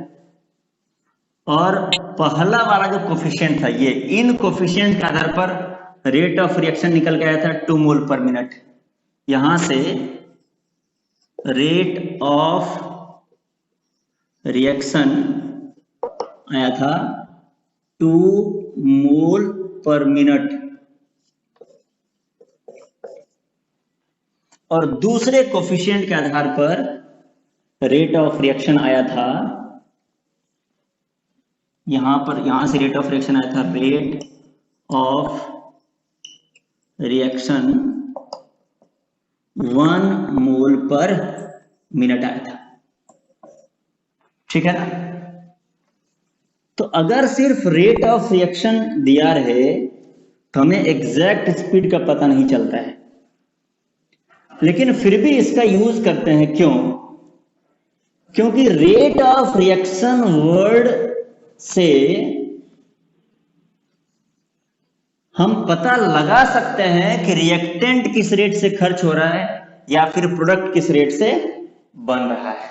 और पहला वाला जो कोफिशिएंट था ये, इन कोफिशिएंट के आधार पर रेट ऑफ रिएक्शन निकल के आया था 2 मोल पर मिनट। यहां से रेट ऑफ रिएक्शन आया था 2 मोल पर मिनट और दूसरे कोफिशिएंट के आधार पर रेट ऑफ रिएक्शन आया था, यहां से रेट ऑफ रिएक्शन आया था रेट ऑफ रिएक्शन 1 मोल पर मिनट आया था। ठीक है ना। तो अगर सिर्फ रेट ऑफ रिएक्शन दिया रहे तो हमें एग्जैक्ट स्पीड का पता नहीं चलता है, लेकिन फिर भी इसका यूज करते हैं। क्यों? क्योंकि रेट ऑफ रिएक्शन वर्ड से हम पता लगा सकते हैं कि रिएक्टेंट किस रेट से खर्च हो रहा है या फिर प्रोडक्ट किस रेट से बन रहा है।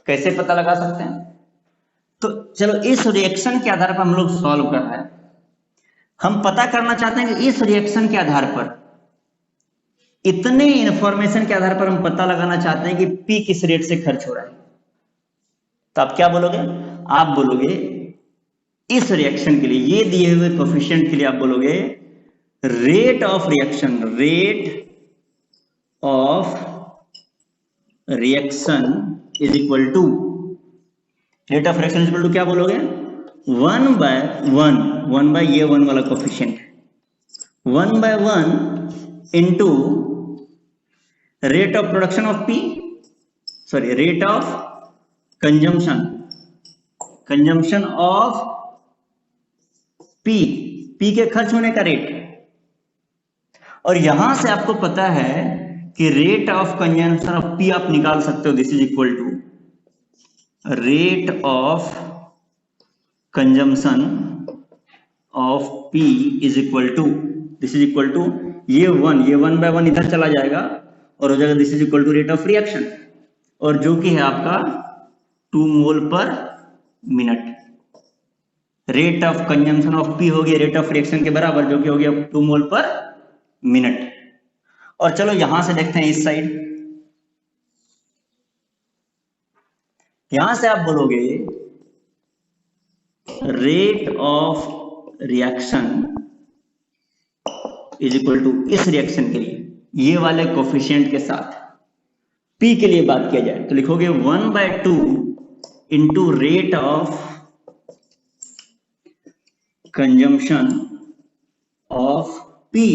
कैसे पता लगा सकते हैं? तो चलो इस रिएक्शन के आधार पर हम लोग सॉल्व कर रहे हैं। हम पता करना चाहते हैं कि इस रिएक्शन के आधार पर, इतने इंफॉर्मेशन के आधार पर हम पता लगाना चाहते हैं कि P किस रेट से खर्च हो रहा है। तो आप क्या बोलोगे? आप बोलोगे इस रिएक्शन के लिए, ये दिए हुए कोफिशिएंट के लिए आप बोलोगे rate of reaction, rate of reaction is equal to, rate of reaction is equal to क्या बोलोगे, 1 बाय ये 1 वाला coefficient, 1/1 into rate of production of P, sorry rate of consumption of P के खर्च होने का रेट। और यहां से आपको पता है कि rate of consumption of P आप निकाल सकते हो, this is equal to rate of consumption of P is equal to, this is equal to ये 1/1 इधर चला जाएगा और हो जाएगा this is equal to rate of reaction, और जो कि है आपका 2 मोल पर minute. Rate of consumption of P हो गया रेट ऑफ रिएक्शन के बराबर, जो कि हो गया 2 मोल पर मिनट। और चलो यहां से देखते हैं इस साइड, यहां से आप बोलोगे rate of reaction is equal to, इस रिएक्शन के लिए ये वाले कोफिशिएंट के साथ पी के लिए बात किया जाए तो लिखोगे 1/2 into rate of consumption of P.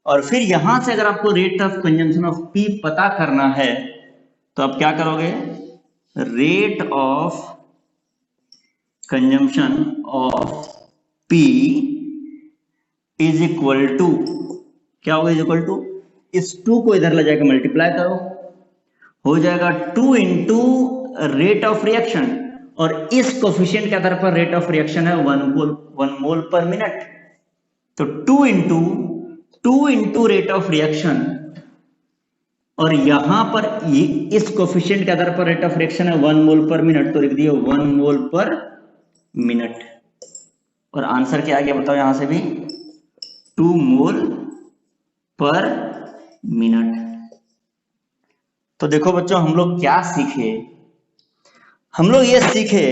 और फिर यहां से अगर आपको rate of consumption of P पता करना है तो आप क्या करोगे, rate of consumption of P is equal to, क्या होगा, इज इक्वल टू, इस 2 को इधर ले जाकर मल्टीप्लाई करो, हो जाएगा 2 इंटू रेट ऑफ रिएक्शन, और इस कोफिशिएंट के आधार पर रेट ऑफ रिएक्शन है 1 मोल पर मिनट, तो 2 इंटू रेट ऑफ रिएक्शन, और यहां पर ये इस कोफिशिएंट के आधार पर रेट ऑफ रिएक्शन है 1 मोल पर मिनट, तो लिख दिया 1 मोल पर मिनट। और आंसर क्या आ गया बताओ, यहां से भी 2 मोल पर मिनट। तो देखो बच्चों हम लोग क्या सीखे, हम लोग ये सीखे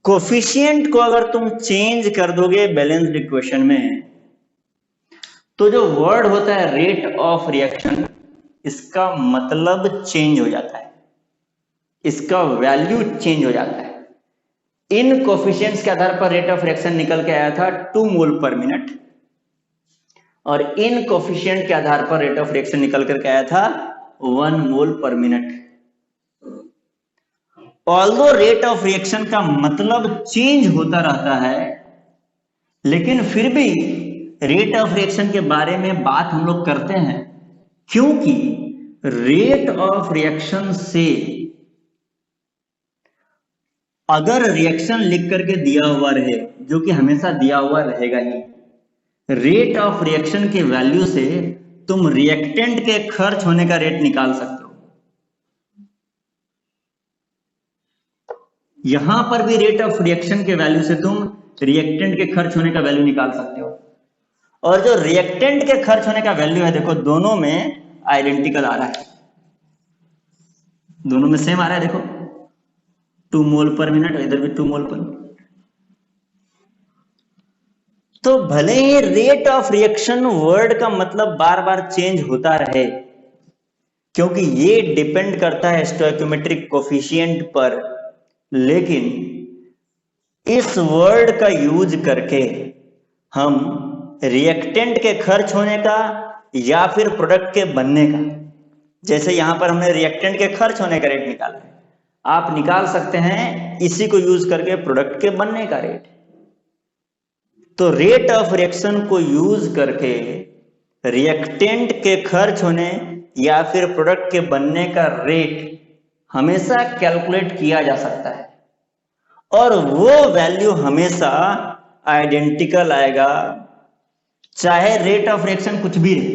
कोफिशिएंट को अगर तुम चेंज कर दोगे बैलेंस्ड इक्वेशन में तो जो वर्ड होता है रेट ऑफ रिएक्शन, इसका मतलब चेंज हो जाता है, इसका वैल्यू चेंज हो जाता है। इन कोफिशिएंट्स के आधार पर रेट ऑफ रिएक्शन निकल के आया था 2 मोल पर मिनट, और इन कोफिशिएंट के आधार पर रेट ऑफ रिएक्शन निकल करके आया था 1 मोल पर minute. Although rate of reaction का मतलब चेंज होता रहता है, लेकिन फिर भी रेट ऑफ रिएक्शन के बारे में बात हम लोग करते हैं, क्योंकि रेट ऑफ रिएक्शन से अगर रिएक्शन लिख करके दिया हुआ रहे, जो कि हमेशा दिया हुआ रहेगा ही, रेट ऑफ रिएक्शन के वैल्यू से तुम रिएक्टेंट के खर्च होने का रेट निकाल सकते हो। यहां पर भी रेट ऑफ रिएक्शन के वैल्यू से तुम रिएक्टेंट के खर्च होने का वैल्यू निकाल सकते हो। और जो रिएक्टेंट के खर्च होने का वैल्यू है, देखो दोनों में आइडेंटिकल आ रहा है, दोनों में सेम आ रहा है, देखो 2 मोल पर मिनट, इधर भी 2 मोल पर मिनट। तो भले ही रेट ऑफ रिएक्शन वर्ड का मतलब बार बार चेंज होता रहे, क्योंकि ये डिपेंड करता है स्टोइकियोमेट्रिक कोफिशिएंट पर, लेकिन इस वर्ड का यूज करके हम रिएक्टेंट के खर्च होने का या फिर प्रोडक्ट के बनने का, जैसे यहां पर हमने रिएक्टेंट के खर्च होने का रेट निकाला है, आप निकाल सकते हैं इसी को यूज करके प्रोडक्ट के बनने का रेट। तो रेट ऑफ रिएक्शन को यूज करके रिएक्टेंट के खर्च होने या फिर प्रोडक्ट के बनने का रेट हमेशा कैलकुलेट किया जा सकता है, और वो वैल्यू हमेशा आइडेंटिकल आएगा, चाहे रेट ऑफ रिएक्शन कुछ भी रहे।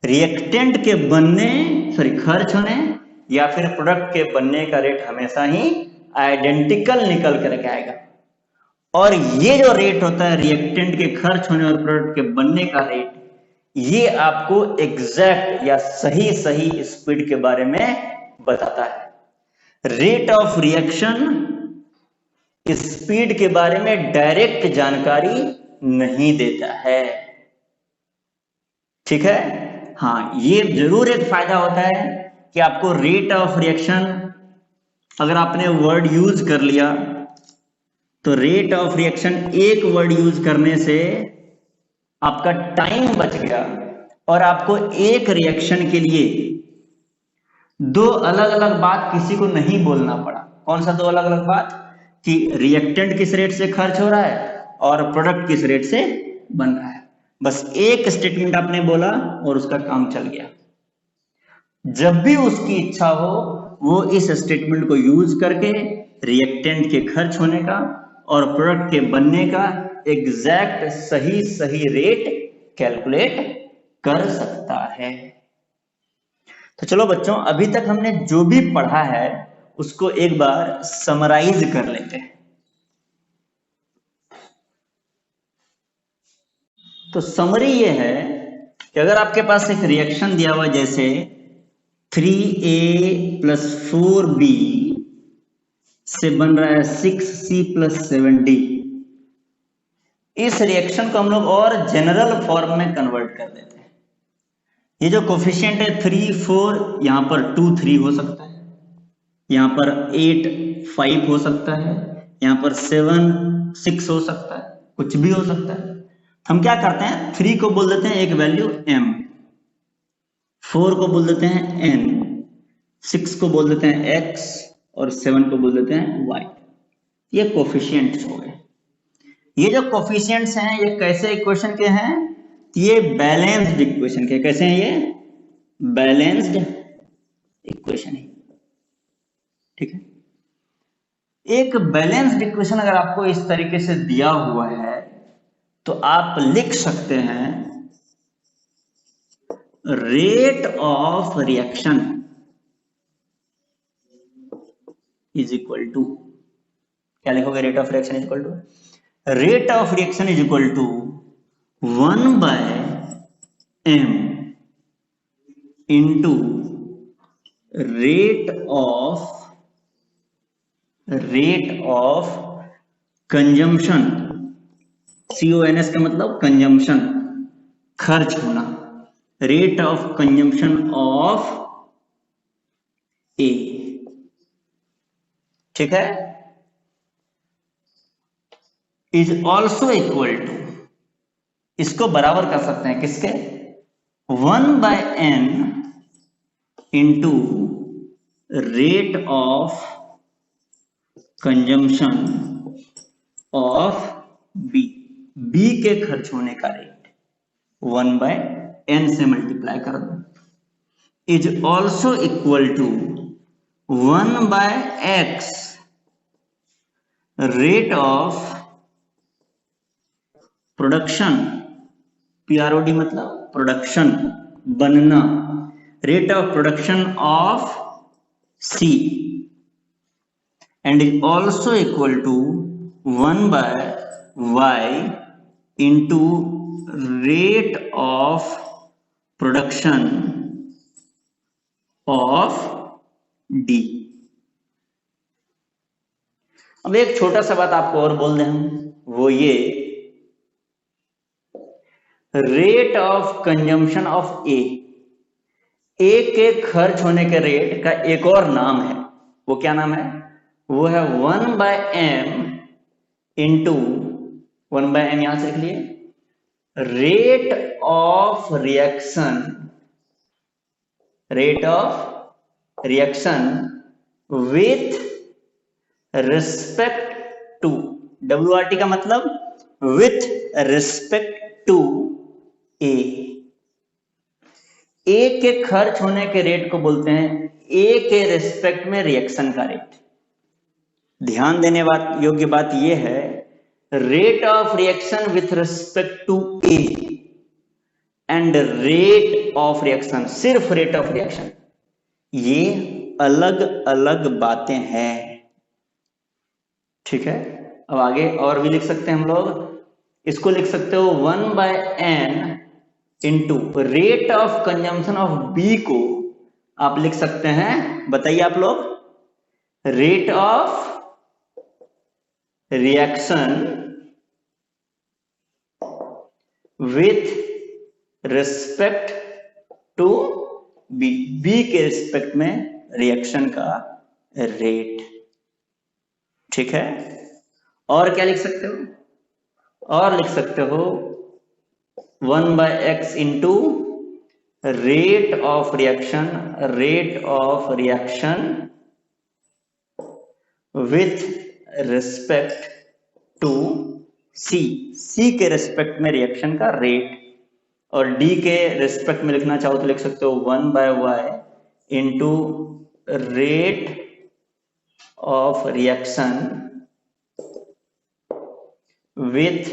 रिएक्टेंट के बनने खर्च होने या फिर प्रोडक्ट के बनने का रेट हमेशा ही आइडेंटिकल निकल कर आएगा। और ये जो रेट होता है रिएक्टेंट के खर्च होने और प्रोडक्ट के बनने का रेट, ये आपको एग्जैक्ट या सही स्पीड के बारे में बताता है। रेट ऑफ रिएक्शन स्पीड के बारे में डायरेक्ट जानकारी नहीं देता है। ठीक है। हाँ, ये जरूर एक फायदा होता है कि आपको रेट ऑफ रिएक्शन, अगर आपने वर्ड यूज कर लिया तो रेट ऑफ रिएक्शन एक वर्ड यूज करने से आपका टाइम बच गया और आपको एक रिएक्शन के लिए दो अलग अलग बात किसी को नहीं बोलना पड़ा। कौन सा दो अलग अलग बात? कि रिएक्टेंट किस रेट से खर्च हो रहा है और प्रोडक्ट किस रेट से बन रहा है। बस एक स्टेटमेंट आपने बोला और उसका काम चल गया। जब भी उसकी इच्छा हो वो इस स्टेटमेंट को यूज करके रिएक्टेंट के खर्च होने का और प्रोडक्ट के बनने का एग्जैक्ट सही रेट कैलकुलेट कर सकता है। तो चलो बच्चों, अभी तक हमने जो भी पढ़ा है उसको एक बार समराइज कर लेते हैं। तो समरी ये है कि अगर आपके पास एक रिएक्शन दिया हुआ जैसे 3A + 4B से बन रहा है 6C + 7D, इस रिएक्शन को हम लोग और जनरल फॉर्म में कन्वर्ट कर देते हैं। ये जो कोफिशिएंट है 3, 4, यहां पर 2, 3 हो सकता है, यहां पर 8, 5 हो सकता है, यहां पर 7, 6 हो सकता है, कुछ भी हो सकता है। हम क्या करते हैं, 3 को बोल देते हैं एक वैल्यू m, 4 को बोल देते हैं n, 6 को बोल देते हैं x और 7 को बोल देते हैं y। ये कोफिशिएंट्स हो गए। ये जो कोफिशिएंट्स हैं ये कैसे इक्वेशन के हैं? ये बैलेंस्ड इक्वेशन के। कैसे हैं ये? बैलेंस्ड इक्वेशन है। ठीक है। एक बैलेंस्ड इक्वेशन अगर आपको इस तरीके से दिया हुआ है तो आप लिख सकते हैं rate of reaction is equal to, क्या लिखोगे? Rate of reaction is equal to, rate of reaction is equal to 1/m into rate of consumption, CONS का मतलब कंजम्पशन, खर्च होना, rate of consumption of A। ठीक है। इज ऑल्सो इक्वल टू, इसको बराबर कर सकते हैं किसके? 1/n into rate of consumption of B के खर्च होने का रेट 1/n से मल्टीप्लाई कर दो, is also equal to 1/x rate of production, PROD मतलब प्रोडक्शन, बनना, rate of production of C and is also equal to 1/y into rate of production of D। अब एक छोटा सा बात आपको और बोल दें हम, वो ये rate of consumption of A के खर्च होने के रेट का एक और नाम है। वो क्या नाम है? वो है 1/m इंटू 1/m, यहां से लिख लिए, rate of reaction with respect to, WRT का मतलब विथ रिस्पेक्ट टू A के खर्च होने के रेट को बोलते हैं A के रिस्पेक्ट में रिएक्शन का रेट। ध्यान देने योग्य बात यह है, rate of reaction with respect to A and rate of reaction, सिर्फ रेट ऑफ रिएक्शन, ये अलग अलग बातें हैं। ठीक है। अब आगे और भी लिख सकते हैं हम लोग, इसको लिख सकते हो 1/n into rate of consumption of B को आप लिख सकते हैं, बताइए आप लोग, rate of reaction with respect to B, B के रिस्पेक्ट में रिएक्शन का रेट। ठीक है, और क्या लिख सकते हो, और लिख सकते हो 1/x into rate of reaction, rate of reaction with respect to C, C के रिस्पेक्ट में रिएक्शन का रेट। और डी के रिस्पेक्ट में लिखना चाहो तो लिख सकते हो 1/y into rate of reaction with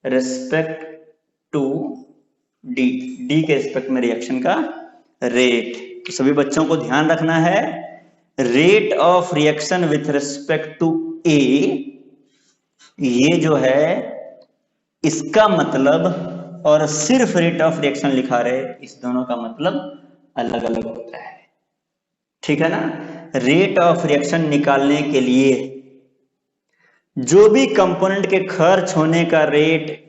respect to D, D के रिस्पेक्ट में रिएक्शन का रेट। तो सभी बच्चों को ध्यान रखना है, rate of reaction with respect to A, ये जो है इसका मतलब और सिर्फ रेट ऑफ रिएक्शन लिखा रहे, इस दोनों का मतलब अलग अलग होता है। ठीक है ना, रेट ऑफ रिएक्शन निकालने के लिए जो भी कंपोनेंट के खर्च होने का रेट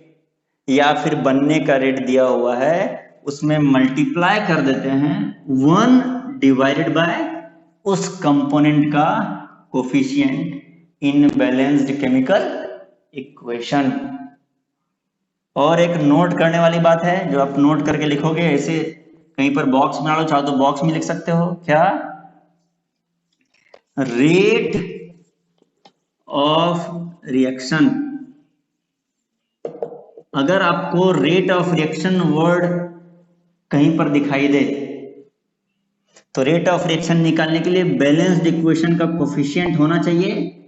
या फिर बनने का रेट दिया हुआ है उसमें मल्टीप्लाई कर देते हैं 1 डिवाइडेड बाय उस कंपोनेंट का कोफिशिएंट इन बैलेंस्ड केमिकल इक्वेशन। और एक नोट करने वाली बात है, जो आप नोट करके लिखोगे, ऐसे कहीं पर बॉक्स बना लो, चाहो तो बॉक्स में लिख सकते हो, क्या, रेट ऑफ रिएक्शन। अगर आपको रेट ऑफ रिएक्शन वर्ड कहीं पर दिखाई दे तो रेट ऑफ रिएक्शन निकालने के लिए बैलेंस्ड इक्वेशन का कोफिशिएंट होना चाहिए।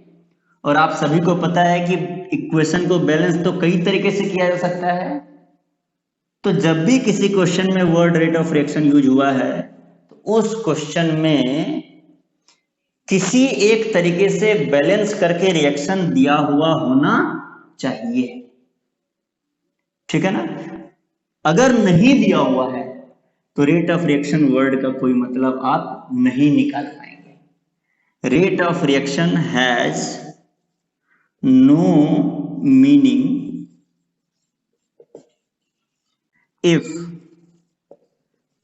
और आप सभी को पता है कि इक्वेशन को बैलेंस तो कई तरीके से किया जा सकता है। तो जब भी किसी क्वेश्चन में word rate of reaction use हुआ है तो उस क्वेश्चन में किसी एक तरीके से बैलेंस करके रिएक्शन दिया हुआ होना चाहिए। ठीक है ना, अगर नहीं दिया हुआ है तो रेट ऑफ रिएक्शन वर्ड का कोई मतलब आप नहीं निकाल पाएंगे। Rate of reaction has no meaning if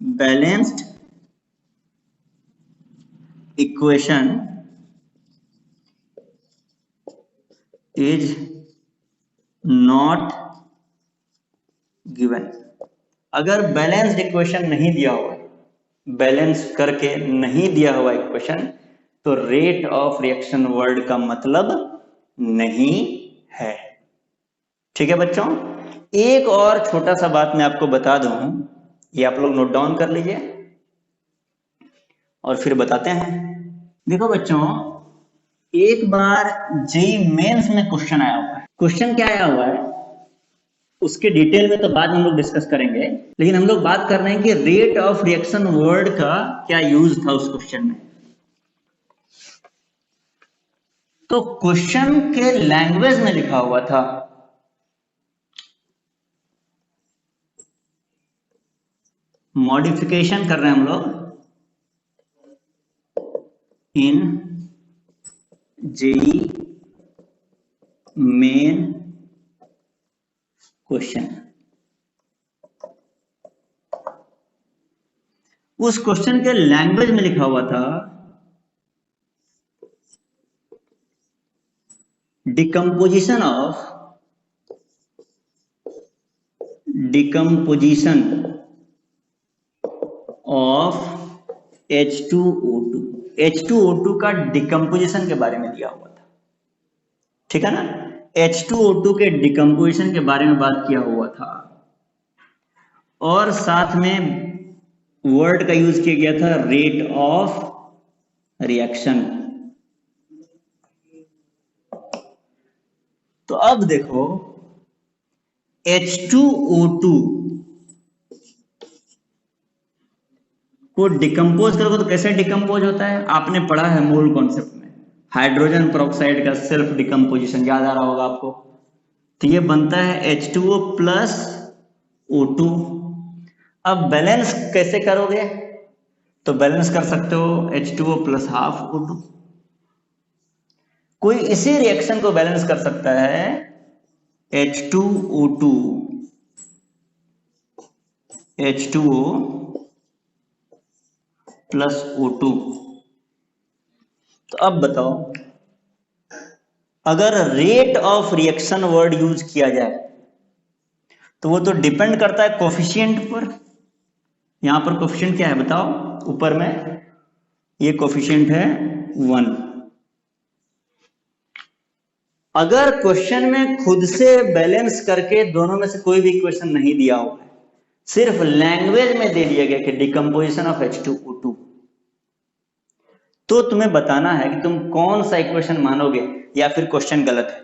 balanced equation is not given। अगर बैलेंस्ड इक्वेशन नहीं दिया हुआ, बैलेंस करके नहीं दिया हुआ इक्वेशन, तो रेट ऑफ रिएक्शन वर्ड का मतलब नहीं है। ठीक है बच्चों, एक और छोटा सा बात मैं आपको बता दूं, ये आप लोग नोट डाउन कर लीजिए और फिर बताते हैं। देखो बच्चों, एक बार जेईई मेंस में क्वेश्चन आया हुआ है। क्वेश्चन क्या आया हुआ है उसके डिटेल में तो बाद में हम लोग डिस्कस करेंगे, लेकिन हम लोग बात कर रहे हैं कि रेट ऑफ रिएक्शन वर्ड का क्या यूज था उस क्वेश्चन में। तो क्वेश्चन के लैंग्वेज में लिखा हुआ था मॉडिफिकेशन कर रहे हैं हम लोग इन जेईई मेन क्वेश्चन। उस क्वेश्चन के लैंग्वेज में लिखा हुआ था डिकम्पोजिशन ऑफ H2O2। H2O2 का डिकम्पोजिशन के बारे में दिया हुआ था। ठीक है ना, H2O2 के डिकम्पोजिशन के बारे में बात किया हुआ था और साथ में वर्ड का यूज किया गया था रेट ऑफ रिएक्शन। तो अब देखो H2O2 को डिकम्पोज करोगे तो कैसे डिकम्पोज होता है, आपने पढ़ा है मोल कॉन्सेप्ट में, हाइड्रोजन पेरोक्साइड का सेल्फ डिकम्पोजिशन याद आ रहा होगा आपको। तो ये बनता है H2O प्लस O2। अब बैलेंस कैसे करोगे, तो बैलेंस कर सकते हो H2O प्लस हाफ O2। कोई इसी रिएक्शन को बैलेंस कर सकता है H2O2 H2O प्लस O2। तो अब बताओ, अगर rate of reaction word use किया जाए तो वो तो डिपेंड करता है कोफिशिएंट पर। यहां पर कोफिशिएंट क्या है बताओ, ऊपर में ये कोफिशिएंट है 1। अगर क्वेश्चन में खुद से बैलेंस करके दोनों में से कोई भी इक्वेशन नहीं दिया हुआ है, सिर्फ लैंग्वेज में दे दिया गया कि डिकम्पोजिशन ऑफ H2O2, तो तुम्हें बताना है कि तुम कौन सा इक्वेशन मानोगे या फिर क्वेश्चन गलत है।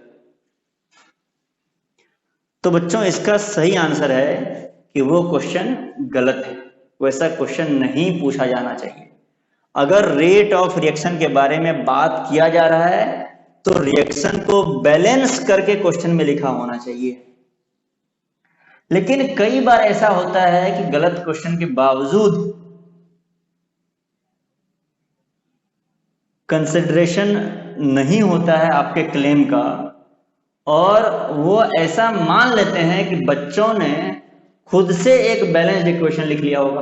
तो बच्चों इसका सही आंसर है कि वो क्वेश्चन गलत है, वैसा क्वेश्चन नहीं पूछा जाना चाहिए। अगर रेट ऑफ रिएक्शन के बारे में बात किया जा रहा है तो रिएक्शन को बैलेंस करके क्वेश्चन में लिखा होना चाहिए। लेकिन कई बार ऐसा होता है कि गलत क्वेश्चन के बावजूद कंसिडरेशन नहीं होता है आपके क्लेम का, और वो ऐसा मान लेते हैं कि बच्चों ने खुद से एक बैलेंस्ड इक्वेशन लिख लिया होगा।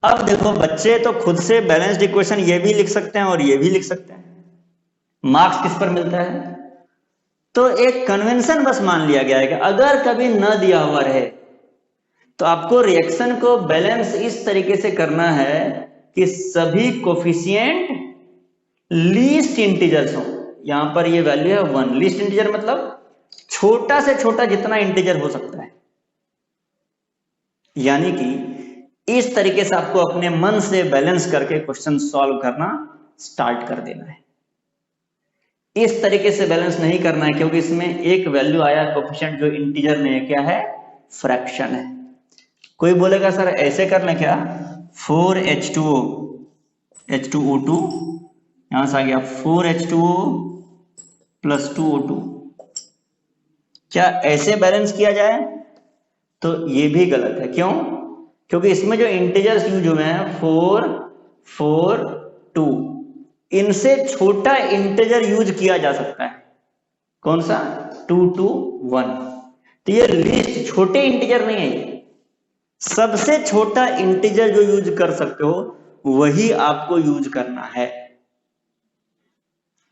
अब देखो, बच्चे तो खुद से बैलेंस्ड इक्वेशन ये भी लिख सकते हैं और ये भी लिख सकते हैं, मार्क्स किस पर मिलता है? तो एक कन्वेंशन बस मान लिया गया है कि अगर कभी न दिया हुआ रहे तो आपको रिएक्शन को बैलेंस इस तरीके से करना है कि सभी कोफिशिएंट लीस्ट इंटीजर्स हो। यहां पर ये वैल्यू है 1। लीस्ट इंटीजर मतलब छोटा से छोटा जितना इंटीजर हो सकता है। यानी कि इस तरीके से आपको अपने मन से बैलेंस करके क्वेश्चन सॉल्व करना स्टार्ट कर देना है। इस तरीके से बैलेंस नहीं करना है क्योंकि इसमें एक वैल्यू आया कोफिशिएंट जो इंटीजर में है, क्या है? फ्रैक्शन है। कोई बोलेगा सर ऐसे कर लें क्या, 4H2O H2O2 यहां से आ गया 4H2O प्लस 2O2, क्या ऐसे बैलेंस किया जाए? तो ये भी गलत है। क्यों? क्योंकि इसमें जो इंटीजर्स यूज हुए हैं 4 4 2, इनसे छोटा इंटीजर यूज किया जा सकता है। कौन सा? 2 2 1। तो ये लिस्ट छोटे इंटीजर नहीं है, सबसे छोटा इंटीजर जो यूज कर सकते हो वही आपको यूज करना है।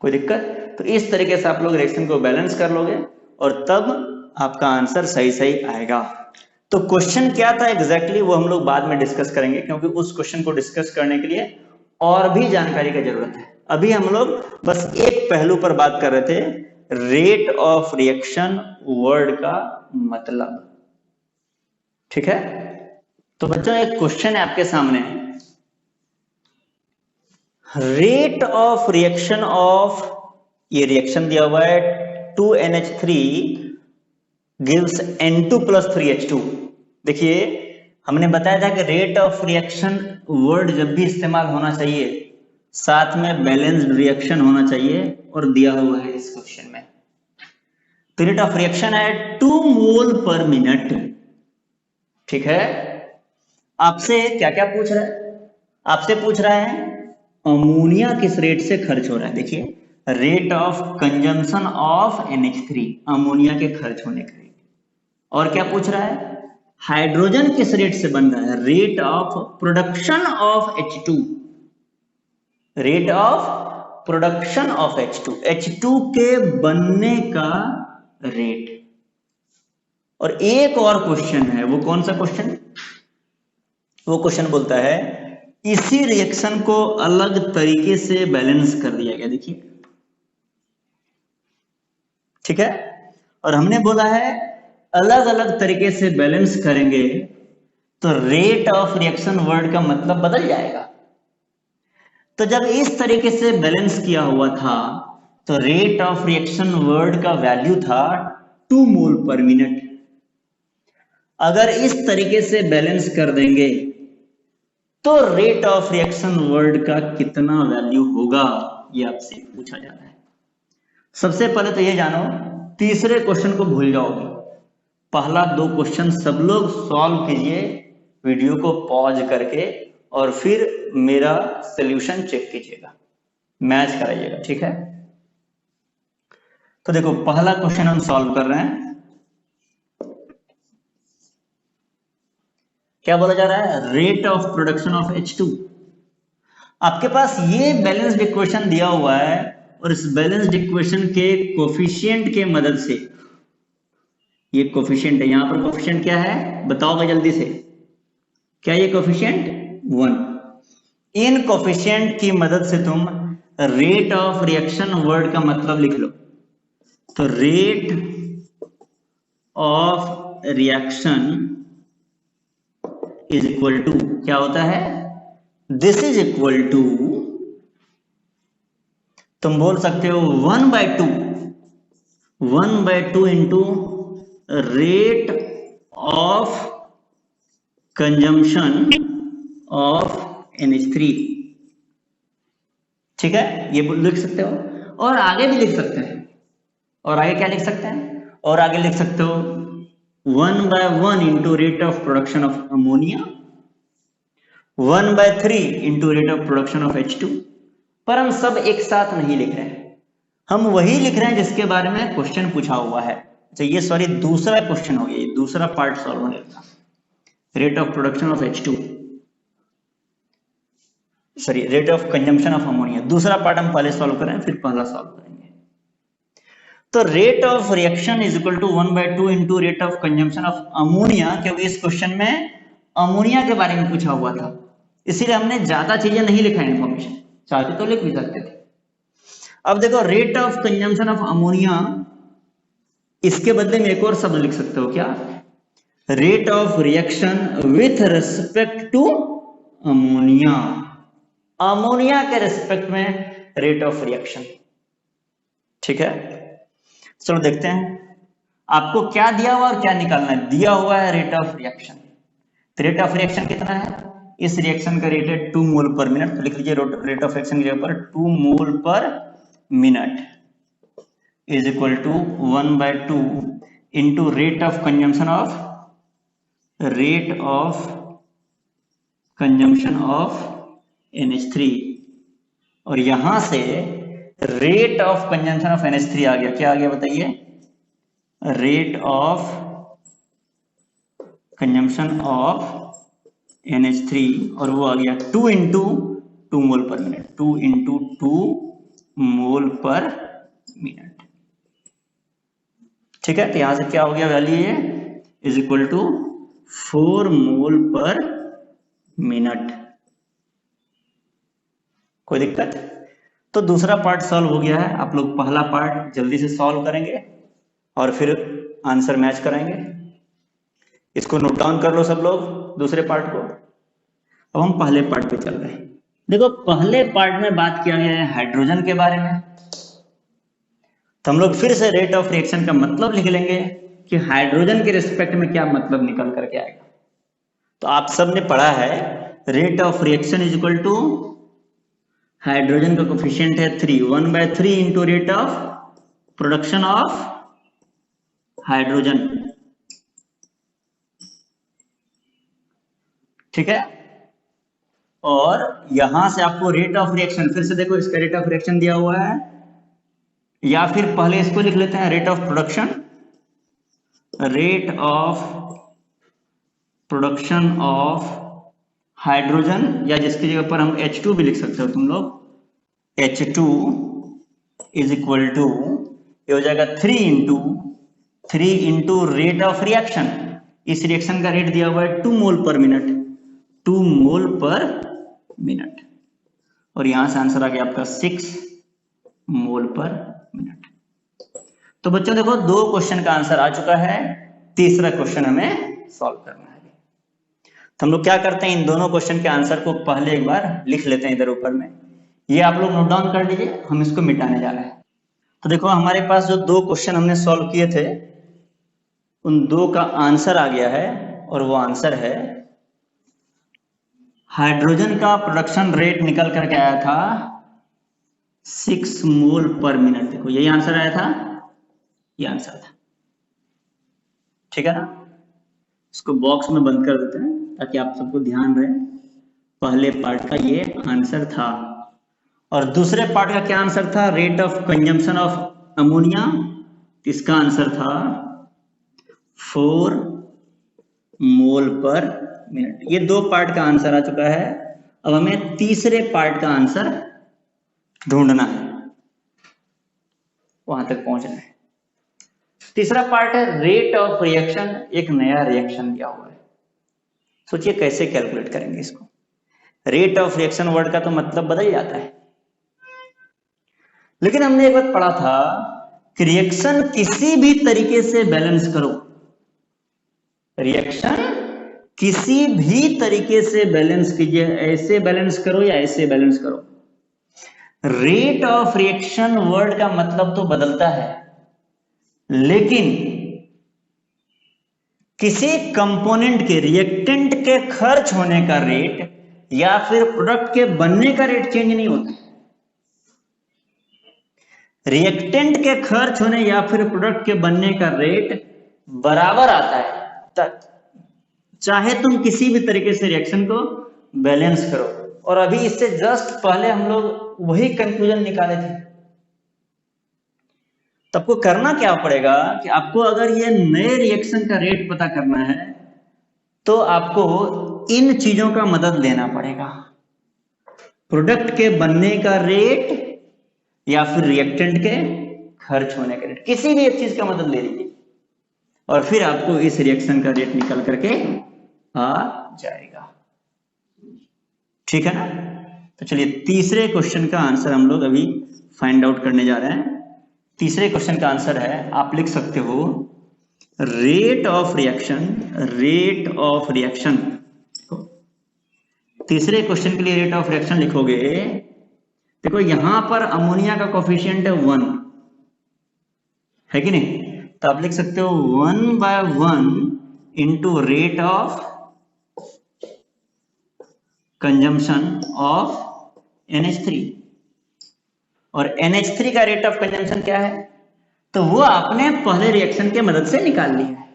कोई दिक्कत? तो इस तरीके से आप लोग रिएक्शन को बैलेंस कर लोगे और तब आपका आंसर सही सही आएगा। तो क्वेश्चन क्या था एग्जैक्टली वो हम लोग बाद में डिस्कस करेंगे, क्योंकि उस क्वेश्चन को डिस्कस करने के लिए और भी जानकारी की जरूरत है। अभी हम लोग बस एक पहलू पर बात कर रहे थे, रेट ऑफ रिएक्शन वर्ड का मतलब। ठीक है? तो बच्चों एक क्वेश्चन है आपके सामने, रेट ऑफ रिएक्शन ऑफ, ये रिएक्शन दिया हुआ है 2NH3 gives N2 plus 3H2। देखिए हमने बताया था कि रेट ऑफ रिएक्शन वर्ड जब भी इस्तेमाल होना चाहिए साथ में बैलेंस्ड रिएक्शन होना चाहिए, और दिया हुआ है इस क्वेश्चन में। तो रेट ऑफ रिएक्शन है 2 मोल पर मिनट। ठीक है? आपसे क्या क्या पूछ रहा है? आपसे पूछ रहा है अमोनिया किस रेट से खर्च हो रहा है। देखिए rate of consumption of NH3, ammonia के खर्च होने का रेट। और क्या पूछ रहा है? हाइड्रोजन किस रेट से बन रहा है, rate of production of H2, rate of production of H2, H2 के बनने का रेट। और एक और क्वेश्चन है, वो कौन सा क्वेश्चन? वो क्वेश्चन बोलता है इसी रिएक्शन को अलग तरीके से बैलेंस कर दिया गया। देखिए ठीक है, और हमने बोला है अलग अलग तरीके से बैलेंस करेंगे तो रेट ऑफ रिएक्शन वर्ड का मतलब बदल जाएगा। तो जब इस तरीके से बैलेंस किया हुआ था तो रेट ऑफ रिएक्शन वर्ड का वैल्यू था 2 मोल पर मिनट। अगर इस तरीके से बैलेंस कर देंगे तो रेट ऑफ रिएक्शन वर्ड का कितना वैल्यू होगा, ये आपसे पूछा जा रहा है। सबसे पहले तो ये जानो, तीसरे क्वेश्चन को भूल जाओगे, पहला 2 क्वेश्चन सब लोग सॉल्व कीजिए वीडियो को पॉज करके, और फिर मेरा सॉल्यूशन चेक कीजिएगा, मैच कराइएगा। ठीक है? तो देखो पहला क्वेश्चन हम सॉल्व कर रहे हैं। क्या बोला जा रहा है? Rate of production of H2। आपके पास ये बैलेंस्ड इक्वेशन दिया हुआ है और इस बैलेंस्ड इक्वेशन के कोफिशिएंट के मदद से, ये कोफिशिएंट है, यहां पर कोफिशिएंट क्या है बताओगे जल्दी से? क्या ये कोफिशिएंट? 1। इन कोफिशिएंट की मदद से तुम रेट ऑफ रिएक्शन वर्ड का मतलब लिख लो। तो rate of reaction is equal to क्या होता है? दिस इज इक्वल टू, तुम बोल सकते हो 1/2 into rate of consumption of NH3। ठीक है, ये लिख सकते हो और आगे भी लिख सकते हैं। और आगे क्या लिख सकते हैं? और आगे लिख सकते हो 1/1 into rate of production of ammonia, 1/3 into rate of production of H2। पर हम सब एक साथ नहीं लिख रहे हैं, हम वही लिख रहे हैं जिसके बारे में क्वेश्चन पूछा हुआ है। अच्छा ये सॉरी दूसरा क्वेश्चन हो गया, ये दूसरा पार्ट सॉल्व होने लगा, rate of production of H2, sorry rate of consumption of ammonia. दूसरा पार्ट हम पहले सॉल्व करें फिर पहला सॉल्व करेंगे। तो rate of reaction is equal to 1/2 into rate of consumption of ammonia, क्योंकि इस क्वेश्चन में अमोनिया के बारे में पूछा हुआ था, इसीलिए हमने ज्यादा चीजें नहीं लिखा इन्फॉर्मेशन, चाहते तो लिख भी सकते थे। अब देखो rate of consumption of ammonia, इसके बदले में एक और शब्द लिख सकते हो, क्या? Rate of reaction with respect to ammonia, ammonia के रिस्पेक्ट में रेट ऑफ रिएक्शन। ठीक है, चलो देखते हैं आपको क्या दिया हुआ और क्या निकालना है। दिया हुआ है रेट ऑफ रिएक्शन, तो रेट ऑफ रिएक्शन कितना है? इस रिएक्शन का रेट है 2 मोल पर मिनट, तो लिख लीजिए रेट ऑफ रिएक्शन के ऊपर 2 मोल पर minute is equal to 1/2 into rate of consumption of NH3, और यहां से rate of consumption of NH3 आ गया, क्या आ गया बताइए? Rate of consumption of NH3, और वो आ गया 2 इंटू 2 मोल पर मिनट, 2 इंटू 2 मोल पर मिनट। ठीक है, तो यहां से क्या हो गया वैल्यू, ये इज इक्वल टू 4 मोल पर मिनट। कोई दिक्कत? तो दूसरा पार्ट सॉल्व हो गया है। आप लोग पहला पार्ट जल्दी से सॉल्व करेंगे और फिर आंसर मैच कराएंगे। इसको नोट डाउन कर लो सब लोग, दूसरे पार्ट को। अब हम पहले पार्ट पे चल रहे हैं। देखो पहले पार्ट में बात किया गया है हाइड्रोजन के बारे में, तो हम लोग फिर से रेट ऑफ रिएक्शन का मतलब लिख लेंगे कि हाइड्रोजन के रिस्पेक्ट में क्या मतलब निकल करके आएगा। तो आप सब ने पढ़ा है rate of reaction is equal to, hydrogen का कोफिशिएंट है 3, 1/3 into rate of production of hydrogen. ठीक है, और यहां से आपको रेट ऑफ रिएक्शन, फिर से देखो इसका रेट ऑफ रिएक्शन दिया हुआ है, या फिर पहले इसको लिख लेते हैं rate of production, rate of production of hydrogen, या जिसकी जगह पर हम H2 भी लिख सकते हो तुम लोग, H2 इज इक्वल टू, ये हो जाएगा 3 इंटू रेट ऑफ रिएक्शन। इस रिएक्शन का रेट दिया हुआ है 2 मोल पर मिनट, 2 मोल पर मिनट, और यहां से आंसर आ गया आपका 6 मोल पर मिनट। तो बच्चों देखो 2 क्वेश्चन का आंसर आ चुका है, तीसरा क्वेश्चन हमें सॉल्व करना है। तो हम लोग क्या करते हैं, इन दोनों क्वेश्चन के आंसर को पहले एक बार लिख लेते हैं इधर ऊपर में, ये आप लोग नोट डाउन कर लीजिए, हम इसको मिटाने जा रहे हैं। तो देखो हमारे पास जो 2 क्वेश्चन हमने सॉल्व किए थे, उन 2 का आंसर आ गया है, और वो आंसर है हाइड्रोजन का प्रोडक्शन रेट निकल करके आया था 6 मोल पर मिनट। देखो यही आंसर आया था, ये आंसर था। ठीक है ना, इसको बॉक्स में बंद कर देते हैं ताकि आप सबको ध्यान रहे, पहले पार्ट का ये आंसर था। और दूसरे पार्ट का क्या आंसर था? Rate of consumption of ammonia, इसका आंसर था 4 मोल पर मिनट। ये 2 पार्ट का आंसर आ चुका है। अब हमें तीसरे पार्ट का आंसर ढूंढना है, वहां तक पहुंचना है। तीसरा पार्ट है रेट ऑफ रिएक्शन। एक नया रिएक्शन दिया हुआ है, सोचिए कैसे कैलकुलेट करेंगे इसको। रेट ऑफ रिएक्शन वर्ड का तो मतलब बदल जाता है, लेकिन हमने एक बात पढ़ा था कि रिएक्शन किसी भी तरीके से बैलेंस करो, रिएक्शन किसी भी तरीके से बैलेंस कीजिए, ऐसे बैलेंस करो या ऐसे बैलेंस करो, रेट ऑफ रिएक्शन वर्ड का मतलब तो बदलता है, लेकिन किसी कंपोनेंट के रिएक्टेंट के खर्च होने का रेट या फिर प्रोडक्ट के बनने का रेट चेंज नहीं होता। रिएक्टेंट के खर्च होने या फिर प्रोडक्ट के बनने का रेट बराबर आता है, चाहे तुम किसी भी तरीके से रिएक्शन को बैलेंस करो। और अभी इससे जस्ट पहले हम लोग वही कंक्लूजन निकाले थे। तो आपको करना क्या पड़ेगा कि आपको अगर ये नए रिएक्शन का रेट पता करना है तो आपको इन चीजों का मदद लेना पड़ेगा, प्रोडक्ट के बनने का रेट या फिर रिएक्टेंट के खर्च होने का रेट, किसी भी एक चीज का मदद ले लीजिए और फिर आपको इस रिएक्शन का रेट निकल करके आ जाएगा। ठीक है ना? तो चलिए तीसरे क्वेश्चन का आंसर हम लोग अभी फाइंड आउट करने जा रहे हैं। तीसरे क्वेश्चन का आंसर है, आप लिख सकते हो rate of reaction, rate of reaction. तीसरे क्वेश्चन के लिए रेट ऑफ रिएक्शन लिखोगे, देखो यहां पर अमोनिया का कोफिशिएंट है 1, है कि नहीं? तो आप लिख सकते हो 1/1 into rate of consumption of NH3। और NH3 का रेट ऑफ कंजम्पशन क्या है? तो वो आपने पहले रिएक्शन के मदद से निकाल लिया है।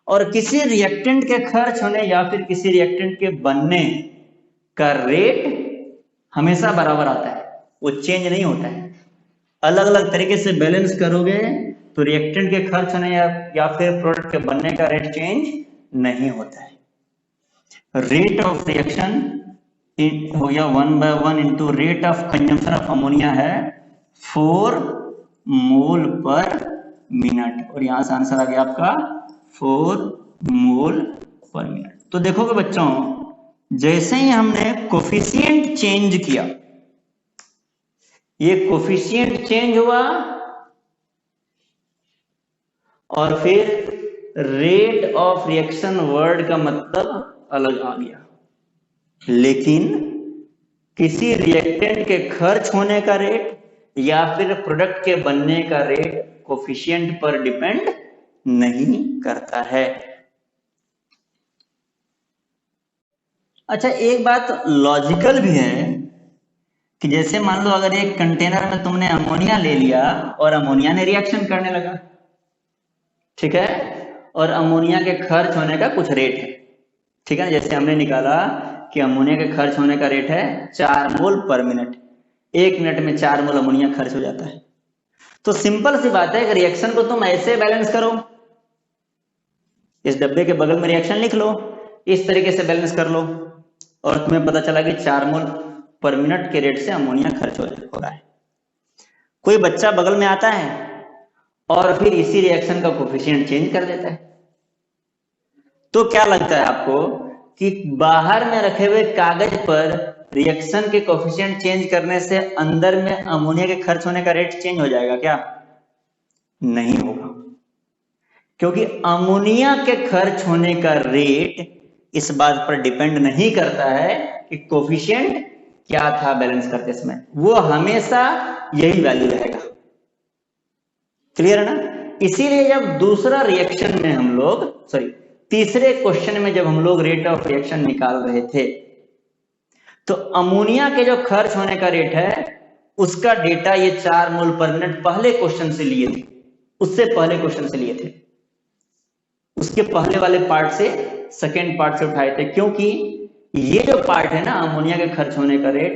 और किसी रिएक्टेंट के खर्च होने या फिर किसी रिएक्टेंट के बनने का रेट हमेशा बराबर आता है, वो चेंज नहीं होता है। अलग अलग तरीके से बैलेंस करोगे तो रिएक्टेंट के खर्च होने या फिर प्रोडक्ट के बनने का रेट चेंज नहीं होता है। रेट ऑफ रिएक्शन हो गया 1/1 into rate of consumption of ammonia है 4 मोल पर मिनट, और यहां से आंसर आ गया आपका 4 मोल पर मिनट। तो देखोगे बच्चों, जैसे ही हमने कोफिशिएंट चेंज किया, ये कोफिशिएंट चेंज हुआ और फिर रेट ऑफ रिएक्शन वर्ड का मतलब अलग आ गया, लेकिन किसी रिएक्टेंट के खर्च होने का रेट या फिर प्रोडक्ट के बनने का रेट कोफिशिएंट पर डिपेंड नहीं करता है। अच्छा, एक बात लॉजिकल भी है कि जैसे मान लो अगर एक कंटेनर में तुमने अमोनिया ले लिया और अमोनिया ने रिएक्शन करने लगा, ठीक है, और अमोनिया के खर्च होने का कुछ रेट है, ठीक है। जैसे हमने निकाला कि अमोनिया के खर्च होने का रेट है 4 मोल पर मिनट, 1 मिनट में 4 मोल अमोनिया खर्च हो जाता है। तो सिंपल सी बात है कि रिएक्शन को तुम ऐसे बैलेंस करो, इस डब्बे के बगल में रिएक्शन लिख लो, इस तरीके से बैलेंस कर लो और तुम्हें पता चला कि 4 मोल पर मिनट के रेट से अमोनिया खर्च हो रहा है। कोई बच्चा बगल में आता है और फिर इसी रिएक्शन का कोफिशिएंट चेंज कर देता है, तो क्या लगता है आपको कि बाहर में रखे हुए कागज पर रिएक्शन के कोफिशिएंट चेंज करने से अंदर में अमोनिया के खर्च होने का रेट चेंज हो जाएगा क्या? नहीं होगा, क्योंकि अमोनिया के खर्च होने का रेट इस बात पर डिपेंड नहीं करता है कि कोफिशिएंट क्या था बैलेंस करते समय, वो हमेशा यही वैल्यू रहेगा। क्लियर है ना? इसीलिए जब दूसरा रिएक्शन में हम लोग तीसरे क्वेश्चन में जब हम लोग रेट ऑफ रिएक्शन निकाल रहे थे, तो अमोनिया के जो खर्च होने का रेट है उसका डेटा ये 4 मोल पर मिनट पहले क्वेश्चन से लिए थे, उससे पहले क्वेश्चन से लिए थे, उसके पहले वाले पार्ट से, सेकेंड पार्ट से उठाए थे, क्योंकि ये जो पार्ट है ना अमोनिया के खर्च होने का रेट,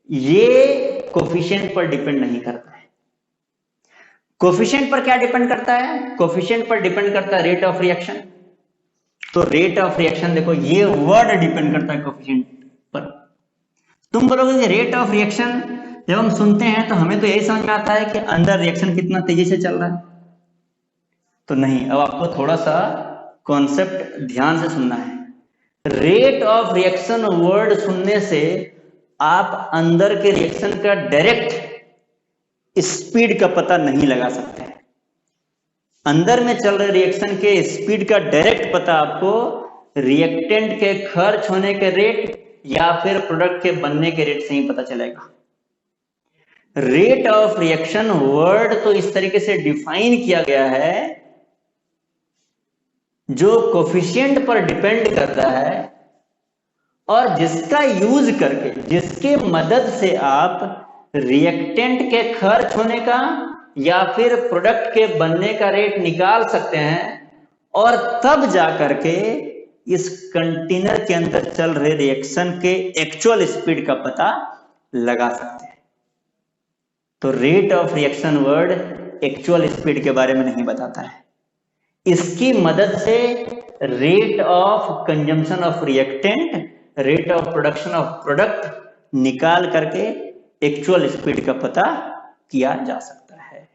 ये कोफिशिएंट पर डिपेंड नहीं करता है। कोफिशिएंट पर क्या डिपेंड करता है? कोफिशिएंट पर डिपेंड करता है रेट ऑफ रिएक्शन, तो रेट ऑफ रिएक्शन, देखो ये वर्ड डिपेंड करता है कोफिशिएंट पर। तुम बोलोगे कि रेट ऑफ रिएक्शन जब हम सुनते हैं तो हमें तो यही समझ में आता है कि अंदर रिएक्शन कितना तेजी से चल रहा है, तो नहीं, अब आपको थोड़ा सा कॉन्सेप्ट ध्यान से सुनना है। रेट ऑफ रिएक्शन वर्ड सुनने से आप अंदर के रिएक्शन का डायरेक्ट स्पीड का पता नहीं लगा सकते हैं। अंदर में चल रहे रिएक्शन के स्पीड का डायरेक्ट पता आपको रिएक्टेंट के खर्च होने के रेट या फिर प्रोडक्ट के बनने के रेट से ही पता चलेगा। रेट ऑफ रिएक्शन वर्ड तो इस तरीके से डिफाइन किया गया है जो कोफिशिएंट पर डिपेंड करता है और जिसका यूज करके, जिसके मदद से आप रिएक्टेंट के खर्च होने का या फिर प्रोडक्ट के बनने का रेट निकाल सकते हैं और तब जाकर के इस कंटेनर के अंदर चल रहे रिएक्शन के एक्चुअल स्पीड का पता लगा सकते हैं। तो rate of reaction word actual speed के बारे में नहीं बताता है, इसकी मदद से rate of consumption of reactant, rate of production of product निकाल करके एक्चुअल स्पीड का पता किया जा सकता है।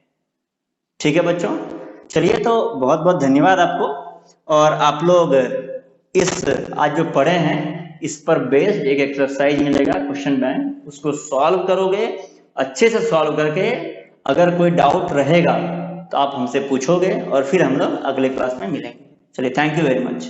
ठीक है बच्चों, चलिए तो बहुत बहुत धन्यवाद आपको। और आप लोग इस आज जो पढ़े हैं इस पर बेस्ड एक एक्सरसाइज मिलेगा क्वेश्चन बैंक, उसको सॉल्व करोगे, अच्छे से सॉल्व करके अगर कोई डाउट रहेगा तो आप हमसे पूछोगे और फिर हम लोग अगले क्लास में मिलेंगे। चलिए, थैंक यू वेरी मच।